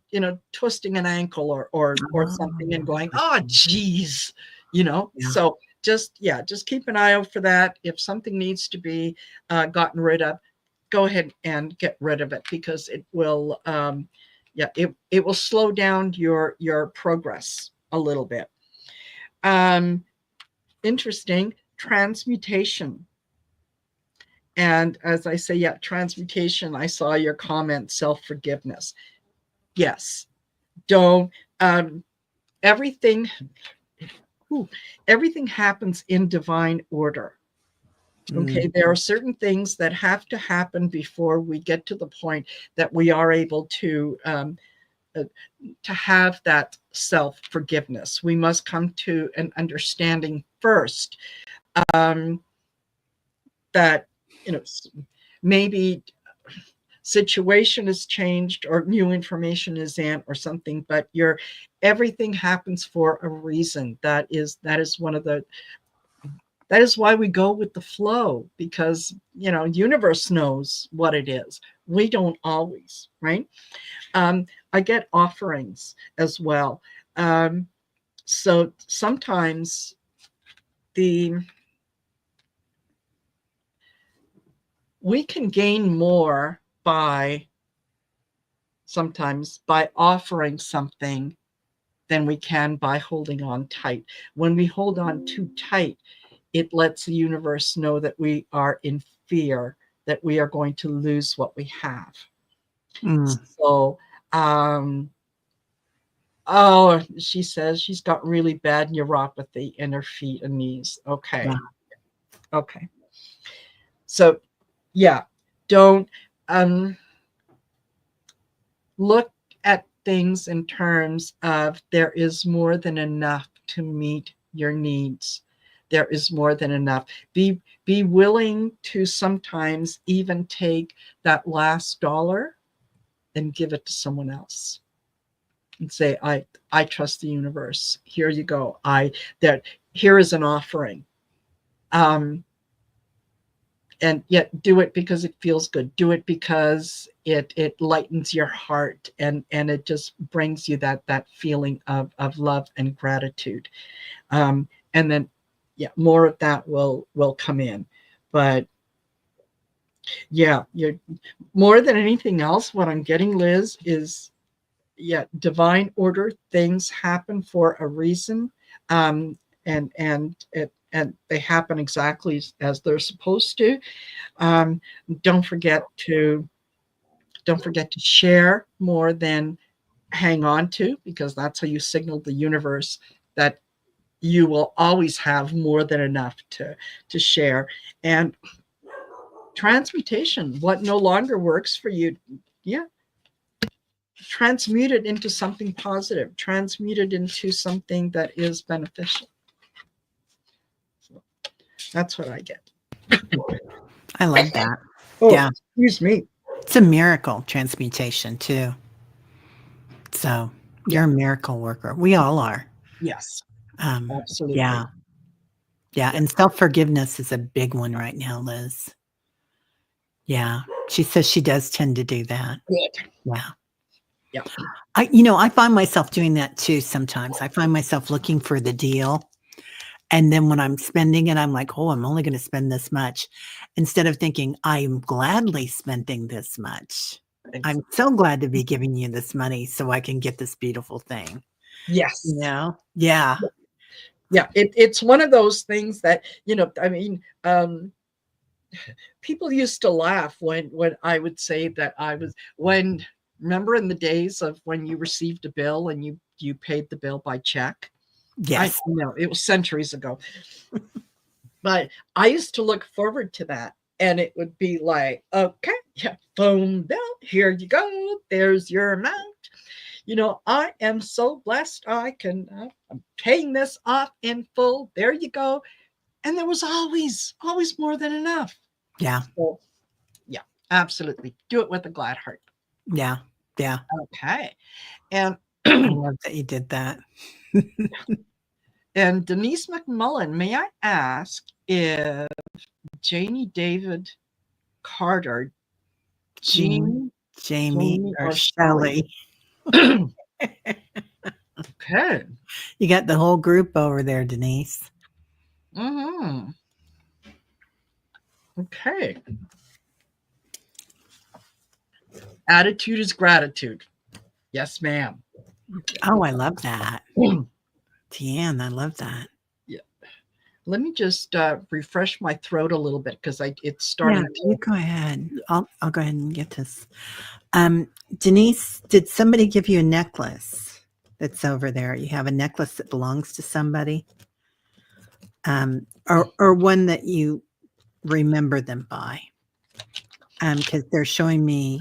twisting an ankle or something and going, oh, geez, Yeah. So just keep an eye out for that. If something needs to be gotten rid of, go ahead and get rid of it, because it will, it will slow down your progress a little bit. Interesting. Transmutation. And as I say, transmutation, I saw your comment, self-forgiveness. Yes. Don't, everything happens in divine order. Okay. There are certain things that have to happen before we get to the point that we are able to have that self-forgiveness. We must come to an understanding first that, maybe situation has changed or new information is in or something, but everything happens for a reason. That is why we go with the flow, because universe knows what it is. We don't always, right? I get offerings as well. So sometimes we can gain more sometimes by offering something than we can by holding on tight. When we hold on too tight, it lets the universe know that we are in fear, that we are going to lose what we have. So, she says she's got really bad neuropathy in her feet and knees. Okay. Wow. Okay. So, don't look at things in terms of there is more than enough to meet your needs. There is more than enough. Be willing to sometimes even take that last dollar and give it to someone else and say, I trust the universe. Here you go. Here is an offering. And yet do it because it feels good. Do it because it lightens your heart, and it just brings you that feeling of love and gratitude. And then, more of that will come in. But you're more than anything else, what I'm getting, Liz, is divine order. Things happen for a reason. And they happen exactly as they're supposed to. Don't forget to share more than hang on to, because that's how you signal the universe that you will always have more than enough to share. And transmutation, what no longer works for you, transmute it into something positive, transmute it into something that is beneficial. So that's what I get. I love that. Oh, excuse me. It's a miracle, transmutation too. So you're a miracle worker. We all are. Yes, absolutely. Yeah. And self-forgiveness is a big one right now, Liz. Yeah. She says she does tend to do that. Good. Yeah. I find myself doing that too sometimes. I find myself looking for the deal. And then when I'm spending it, I'm like, oh, I'm only going to spend this much. Instead of thinking, I'm gladly spending this much. I'm so glad to be giving you this money so I can get this beautiful thing. Yes. Yeah. It's one of those things that, people used to laugh when I would say that remember in the days of when you received a bill and you paid the bill by check? Yes. I know it was centuries ago. But I used to look forward to that, and it would be like, okay, Yeah, phone bill. Here you go. There's your amount. I am so blessed. I'm paying this off in full. There you go. And there was always more than enough. Yeah. So, yeah, absolutely. Do it with a glad heart. Yeah. Yeah. Okay. And I love that you did that. and Denise McMullen, may I ask if Janie David Carter, Jean, Jamie, Jamie, or or Shelley? Shelley. Okay. You got the whole group over there, Denise. Mm-hmm. Okay. Attitude is gratitude. Yes, ma'am. Oh, I love that. Tian, I love that. Yeah. Let me just refresh my throat a little bit because it's Yeah, starting you go ahead. I'll go ahead and get this. Denise, did somebody give you a necklace that's over there? You have a necklace that belongs to somebody? Or one that you remember them by? Because they're showing me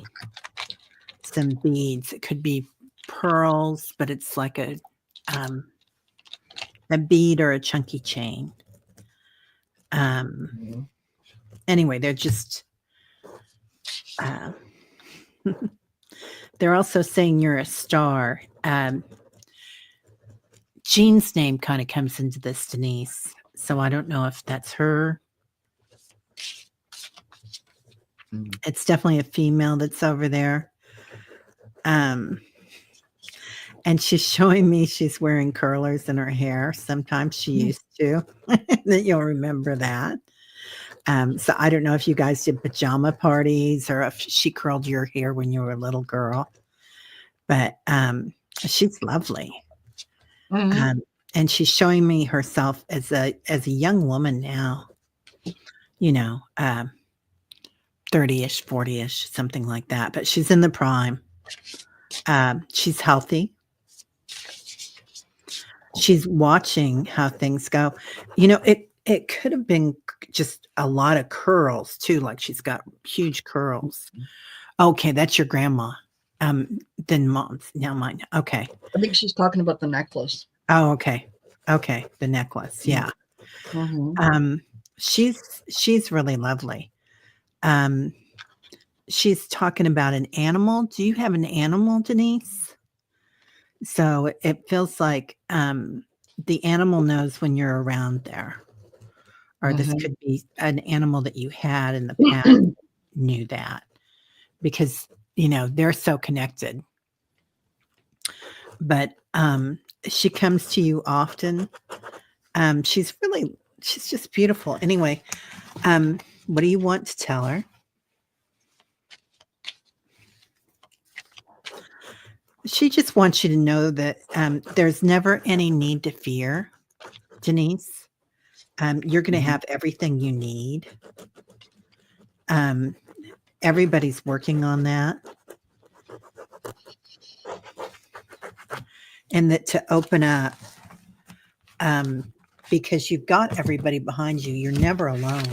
some beads. It could be pearls, but it's like a bead or a chunky chain. Anyway, they're just they're also saying you're a star. Jean's name kind of comes into this, Denise. So I don't know if that's her. It's definitely a female that's over there. And she's showing me she's wearing curlers in her hair. Sometimes she used to. That you'll remember that. So I don't know if you guys did pajama parties or if she curled your hair when you were a little girl. But she's lovely. Mm-hmm. And she's showing me herself as a young woman now. 30-ish, 40-ish, something like that. But she's in the prime. She's healthy. She's watching how things go. It could have been just a lot of curls too. Like she's got huge curls. Okay, that's your grandma. Then mom's now mine. Okay. I think she's talking about the necklace. Oh, okay. Okay, the necklace. Yeah. Mm-hmm. She's really lovely. She's talking about an animal. Do you have an animal, Denise? So it feels like the animal knows when you're around there. Or this could be an animal that you had in the past knew that. Because, they're so connected. But she comes to you often. She's just beautiful. Anyway, what do you want to tell her? She just wants you to know that there's never any need to fear, Denise. You're going to have everything you need. Everybody's working on that. And that to open up, because you've got everybody behind you. You're never alone.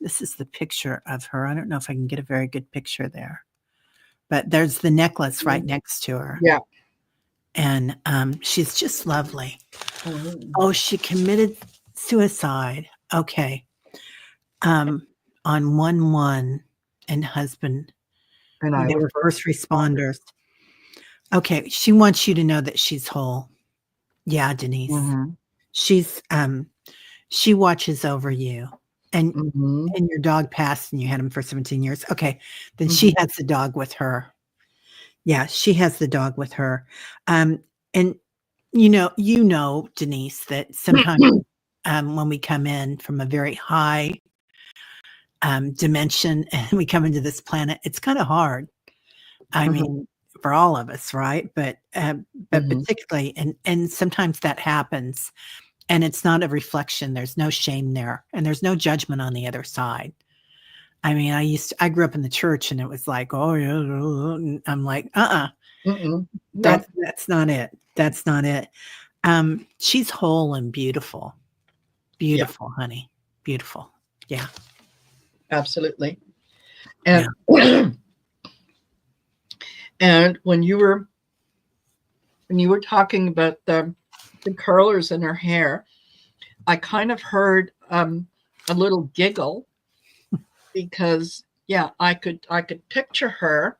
This is the picture of her. I don't know if I can get a very good picture there. But there's the necklace right next to her. Yeah. And she's just lovely. Mm-hmm. Oh, she committed suicide. Okay. On 1-1 and husband. And They were first responders. Okay. She wants you to know that she's whole. Yeah, Denise. Mm-hmm. She watches over you. And Mm-hmm. and your dog passed and you had him for 17 years. Okay. Then she has the dog with her. Yeah, she has the dog with her. And Denise, that sometimes when we come in from a very high dimension and we come into this planet, it's kind of hard. I mean, for all of us, right? But particularly, and sometimes that happens, and it's not a reflection. There's no shame there, and there's no judgment on the other side. I mean, I grew up in the church, and it was like, oh yeah, and I'm like, that's not it. That's not it. She's whole and beautiful, Yeah. honey, beautiful. Yeah, Absolutely. And and when you were talking about the curlers in her hair, I kind of heard a little giggle because yeah, I could picture her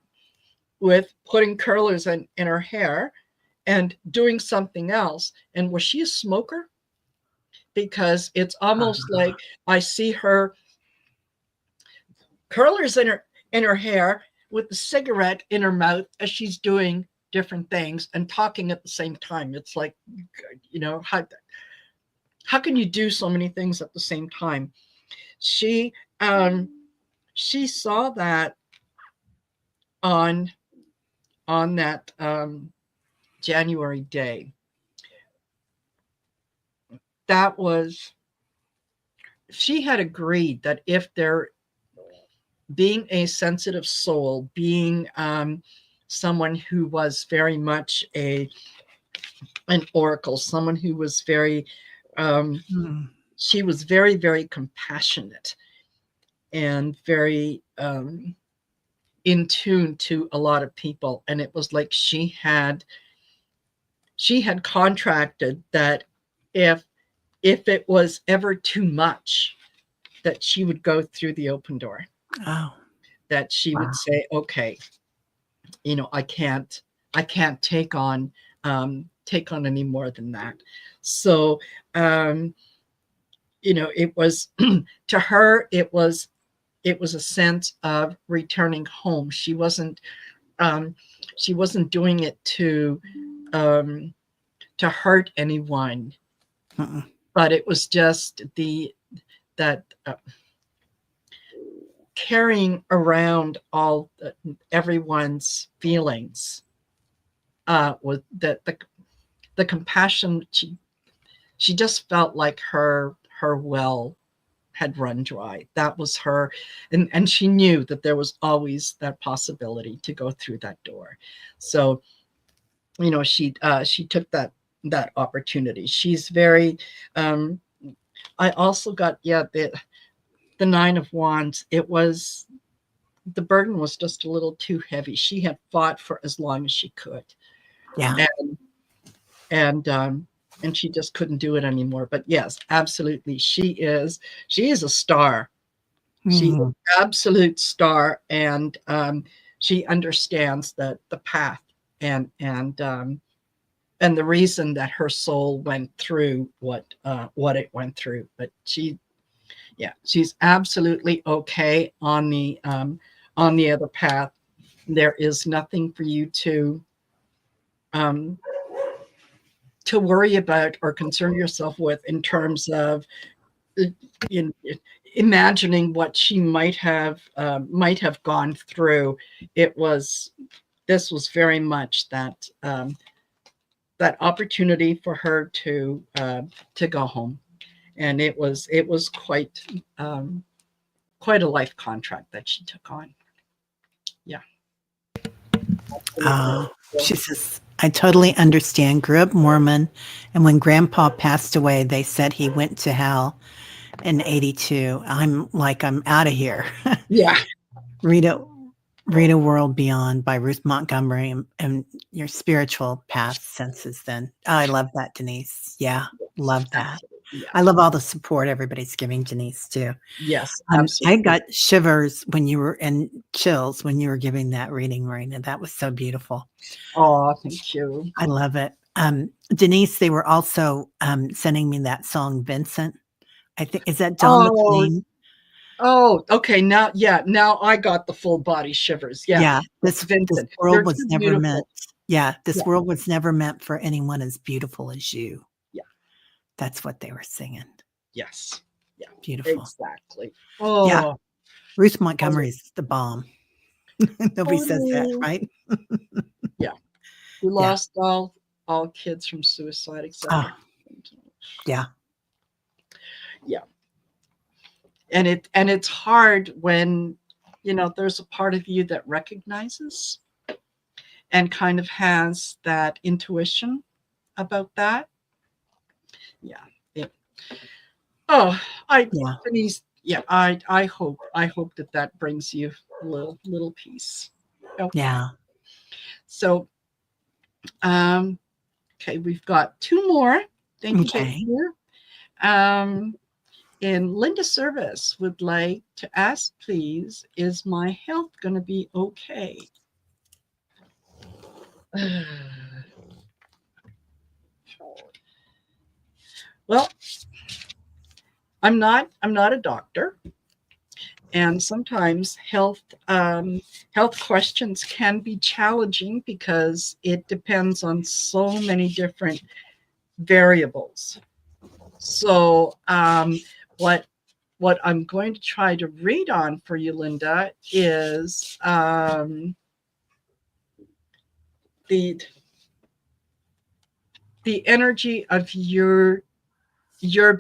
with putting curlers in her hair and doing something else. And was she a smoker? Because it's almost like I see her curlers in her hair with the cigarette in her mouth as she's doing different things and talking at the same time. It's like, how can you do so many things at the same time? She saw that on that January day. That was, she had agreed that if there, being a sensitive soul, being someone who was very much an oracle, someone who was very, she was very, very compassionate and very in tune to a lot of people. And it was like she had contracted that if it was ever too much, that she would go through the open door. Oh. That she would say, okay, I can't take on any more than that. So it was to her, it was a sense of returning home. She wasn't doing it to hurt anyone. But it was just that carrying around everyone's feelings, was that the compassion. She just felt like her well had run dry. That was her, and she knew that there was always that possibility to go through that door. So, she took that opportunity. She's very. I also got the Nine of Wands. It was, the burden was just a little too heavy. She had fought for as long as she could. Yeah. And she just couldn't do it anymore. But yes, absolutely. She is a star. She's an absolute star. And she understands the path and the reason that her soul went through what it went through. But she's absolutely okay on the other path. There is nothing for you to worry about or concern yourself with in terms of imagining what she might have gone through. This was very much that opportunity for her to go home. And it was quite a life contract that she took on. Yeah. She says, I totally understand. Grew up Mormon, and when Grandpa passed away, they said he went to hell in 82. I'm out of here. Yeah. Read a World Beyond by Ruth Montgomery, and your spiritual path senses then. Oh, I love that, Denise. Yeah, love that. Yeah. I love all the support everybody's giving Denise too. Yes, absolutely. I got shivers when you were, and chills when you were giving that reading, Marina. That was so beautiful. Oh, thank you. I love it. Denise, they were also sending me that song, Vincent. I think, is that John McLean? Oh, okay. Now I got the full body shivers. Yeah. This world was never meant. Yeah, this world was never meant for anyone as beautiful as you. Yeah. That's what they were singing. Yes. Yeah. Beautiful. Exactly. Oh. Yeah. Ruth Montgomery's the bomb. Nobody says that, right? Yeah. We lost all kids from suicide, etc. Yeah. Yeah. And it's hard when, there's a part of you that recognizes and kind of has that intuition about that. Yeah. Denise, Yeah, I hope that brings you a little peace. Okay. Yeah. So okay, we've got two more. Thank you, Okay. Victor. Um, and Linda Service would like to ask, please, is my health going to be okay? Well, I'm not a doctor, and sometimes health questions can be challenging because it depends on so many different variables. So what what I'm going to try to read on for you, Linda, is the the energy of your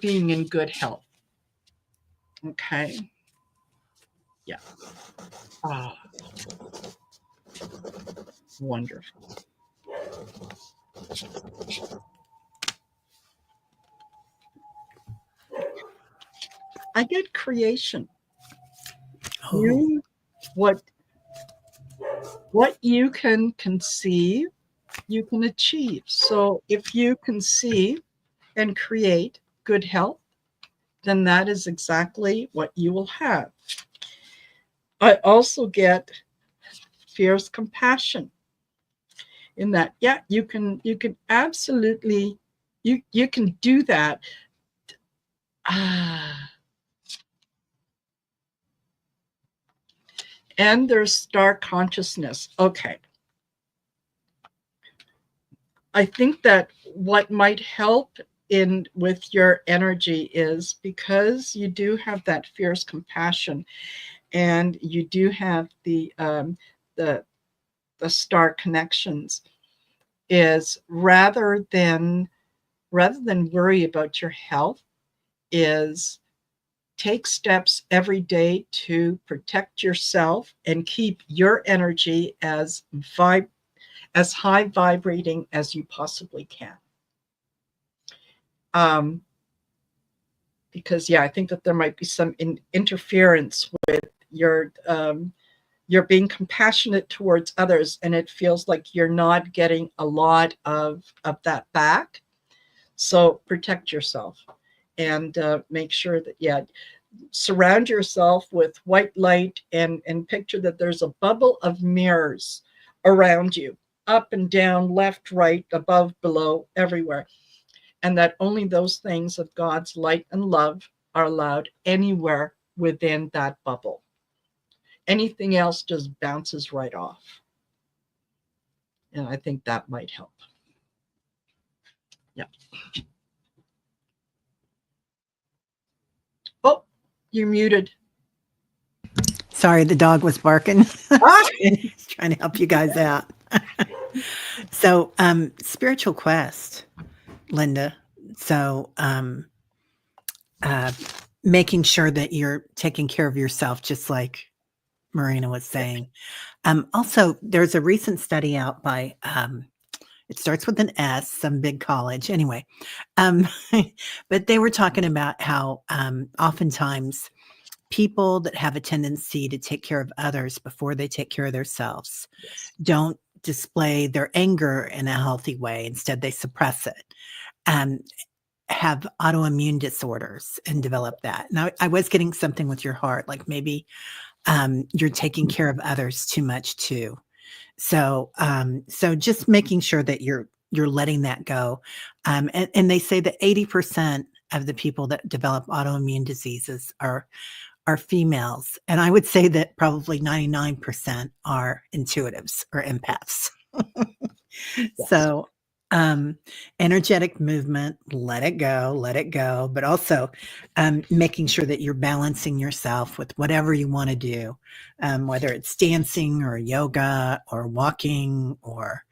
being in good health. Okay. Yeah. Ah, wonderful. I get creation. Oh, You what what you can conceive, you can achieve. So if you conceive and create good health, then that is exactly what you will have. I also get fierce compassion in that, yeah, you can absolutely you can do that. Ah, and there's star consciousness. Okay. I think that what might help in with your energy is because you do have that fierce compassion and you do have the the star connections, is rather than worry about your health, is take steps every day to protect yourself and keep your energy as high vibrating as you possibly can. Um, because yeah, I think that there might be some interference with you're being compassionate towards others, and it feels like you're not getting a lot of that back. So protect yourself and make sure that, yeah, surround yourself with white light and picture that there's a bubble of mirrors around you, up and down, left, right, above, below, everywhere, and that only those things of God's light and love are allowed anywhere within that bubble. Anything else just bounces right off. And I think that might help. Yeah. Oh, you're muted. sorry, the dog was barking. Ah, He's trying to help you guys out. So, spiritual quest, Linda. So, uh, making sure that you're taking care of yourself, just like Marina was saying. Also, there's a recent study out by, it starts with an S, some big college. Anyway, um, but they were talking about how oftentimes people that have a tendency to take care of others before they take care of themselves yes. don't display their anger in a healthy way. Instead, they suppress it. Um, have autoimmune disorders and develop that. Now, I was getting something with your heart, like maybe you're taking care of others too much too. So just making sure that you're letting that go. And they say that 80% of the people that develop autoimmune diseases are females, and I would say that probably 99% are intuitives or empaths. Yes. So, um, energetic movement, let it go, but also making sure that you're balancing yourself with whatever you want to do, whether it's dancing or yoga or walking or,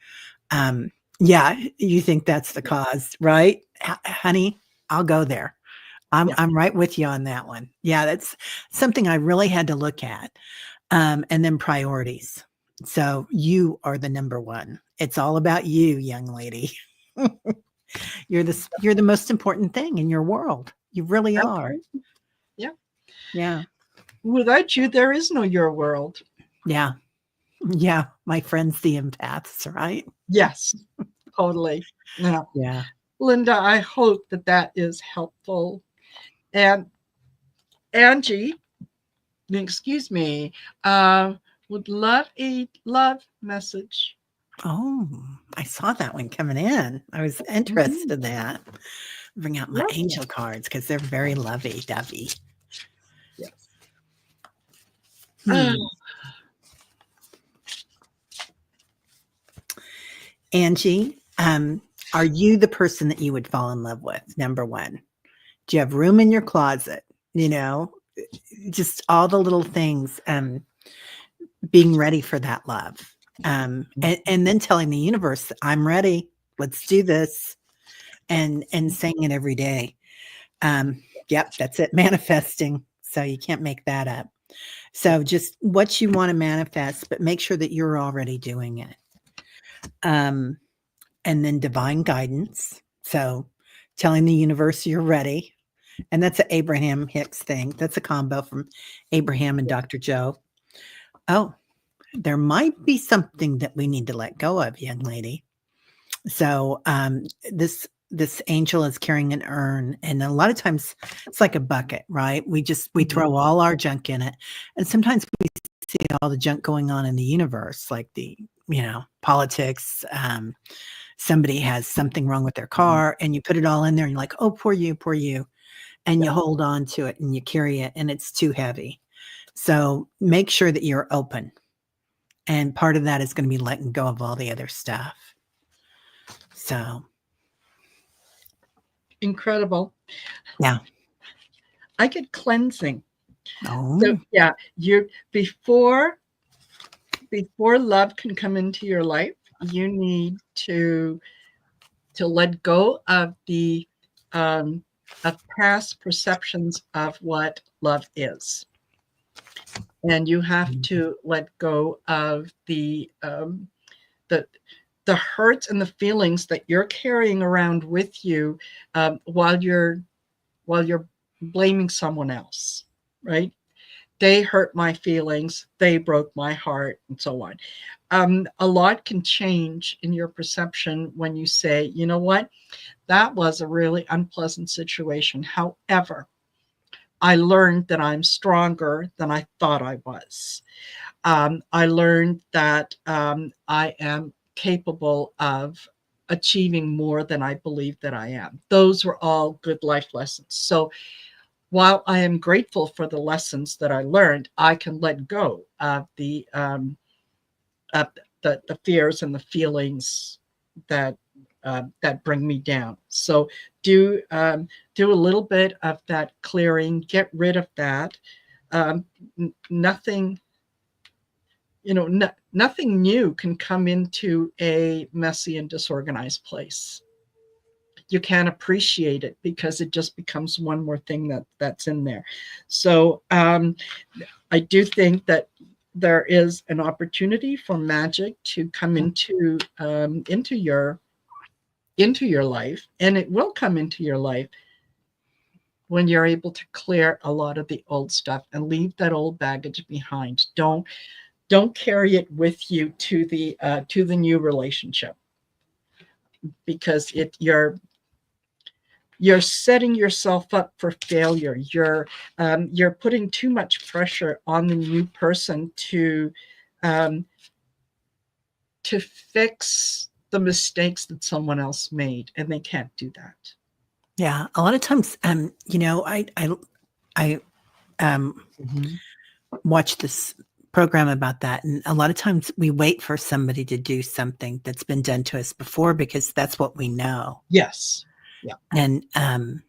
yeah, you think that's the cause, right? Honey, I'll go there. Yeah. I'm right with you on that one. Yeah, that's something I really had to look at. And then priorities. So you are the number one. It's all about you, young lady. You're the most important thing in your world. You really are. Absolutely. Yeah. Yeah. Without you, there is no your world. Yeah. Yeah. My friends, the empaths, right? Yes, totally. Yeah. Yeah. Linda, I hope that that is helpful. And Angie, excuse me, would love a love message. Oh, I saw that one coming in. I was interested in that. Bring out my Love angel cards because they're very lovey-dovey. Yes. Hmm. Angie, are you the person that you would fall in love with? Number one, do you have room in your closet? You know, just all the little things, being ready for that love. And then telling the universe, I'm ready. Let's do this. And saying it every day. Yep, that's it. Manifesting. So you can't make that up. So just what you want to manifest, but make sure that you're already doing it. And then divine guidance. So telling the universe you're ready. And that's an Abraham Hicks thing. That's a combo from Abraham and Dr. Joe. Oh, there might be something that we need to let go of, young lady. So this angel is carrying an urn, and a lot of times it's like a bucket, right? We throw all our junk in it, and sometimes we see all the junk going on in the universe, like the politics. Somebody has something wrong with their car, and you put it all in there, and you're like, oh, poor you, and you hold on to it and you carry it, and it's too heavy. So make sure that you're open, and part of that is going to be letting go of all the other stuff. So Incredible. yeah. I get cleansing. Oh. So yeah, you before love can come into your life, you need to let go of the of past perceptions of what love is, and you have to let go of the hurts and the feelings that you're carrying around with you while you're blaming someone else, right? They hurt my feelings, they broke my heart, and so on. A lot can change in your perception when you say, you know what, that was a really unpleasant situation. However, I learned that I'm stronger than I thought I was. I learned that I am capable of achieving more than I believe that I am. Those were all good life lessons. So while I am grateful for the lessons that I learned, I can let go of the fears and the feelings that that bring me down. So do a little bit of that clearing, get rid of that. Nothing, nothing new can come into a messy and disorganized place. You can't appreciate it because it just becomes one more thing that's in there. So I do think that there is an opportunity for magic to come into your life, and it will come into your life when you're able to clear a lot of the old stuff and leave that old baggage behind. Don't carry it with you to the new relationship, because you're setting yourself up for failure. You're putting too much pressure on the new person to fix the mistakes that someone else made, and they can't do that. Yeah, a lot of times, I watch this program about that, and a lot of times we wait for somebody to do something that's been done to us before because that's what we know. Yes. Yeah. And I'm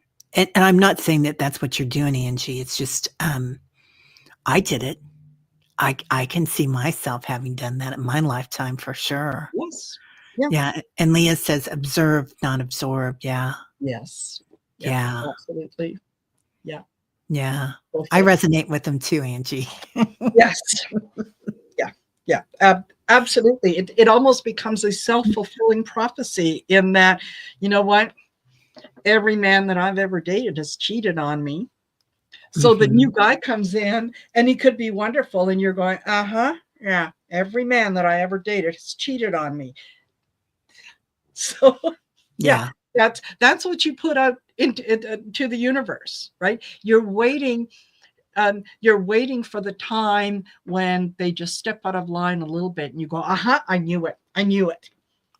not saying that that's what you're doing, Angie. It's just I did it. I can see myself having done that in my lifetime for sure. Yes. Yeah. And Leah says observe, not absorb. Yeah. Yes. Yeah. Absolutely. Yeah. Yeah. I resonate with them too, Angie. Yes. Yeah. Absolutely. It almost becomes a self-fulfilling prophecy in that, you know what? Every man that I've ever dated has cheated on me. So the new Mhm. guy comes in and he could be wonderful, and you're going, yeah, every man that I ever dated has cheated on me. So yeah, Yeah. that's what you put out into the universe, right? You're waiting for the time when they just step out of line a little bit, and you go, I knew it, I knew it.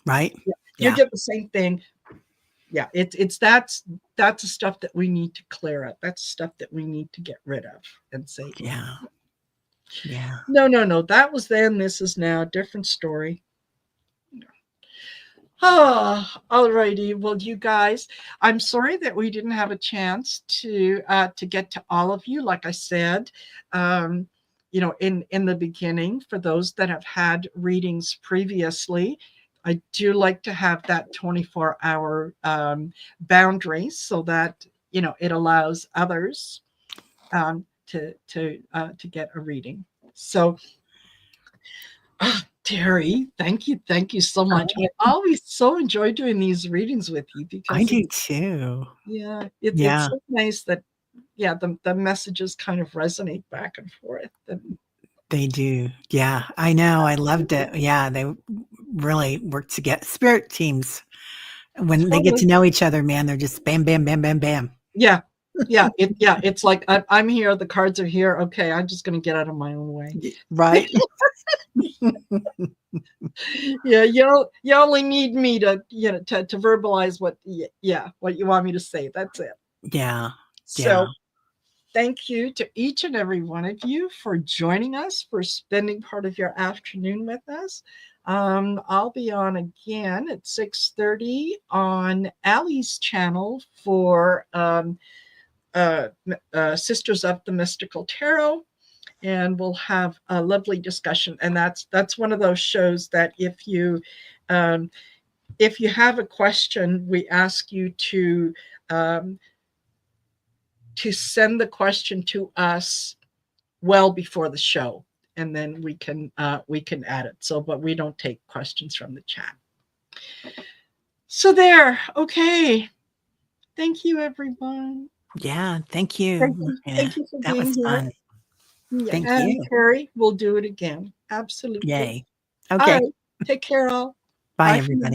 Right? Yeah, you Yeah. get the same thing. Yeah, that's the stuff that we need to clear up. That's stuff that we need to get rid of and say, Yeah. Yeah. no, that was then, this is now, different story. Oh, all righty. Well, you guys, I'm sorry that we didn't have a chance to get to all of you. Like I said, um, in the beginning, for those that have had readings previously, I do like to have that 24-hour boundary, so that it allows others to get a reading. So, Teri, thank you so much. I always so enjoy doing these readings with you, I because do too. it's Yeah. so nice that the messages kind of resonate back and forth. And They do. Yeah. I know. I loved it. Yeah. They really work to get spirit teams. When they get totally, to know each other, man, they're just bam, bam, bam, bam, bam. yeah, it's like I'm here, the cards are here. Okay, I'm just going to get out of my own way. Right? Yeah, you only need me to to verbalize what what you want me to say. That's it. Yeah. Yeah. So thank you to each and every one of you for joining us, for spending part of your afternoon with us. I'll be on again at 6:30 on Allie's channel for Sisters of the Mystical Tarot, and we'll have a lovely discussion. And that's one of those shows that um, if you have a question, we ask you um, to send the question to us well before the show, and then we can add it. So, but we don't take questions from the chat. So there. Okay. Thank you, everyone. Yeah. Thank you, Marina. Thank you for That being was here. fun. Yeah, Thank and you. Teri, we'll do it again. Absolutely. Yay. All Okay. right. Take care, all. Bye, Bye for now. everybody.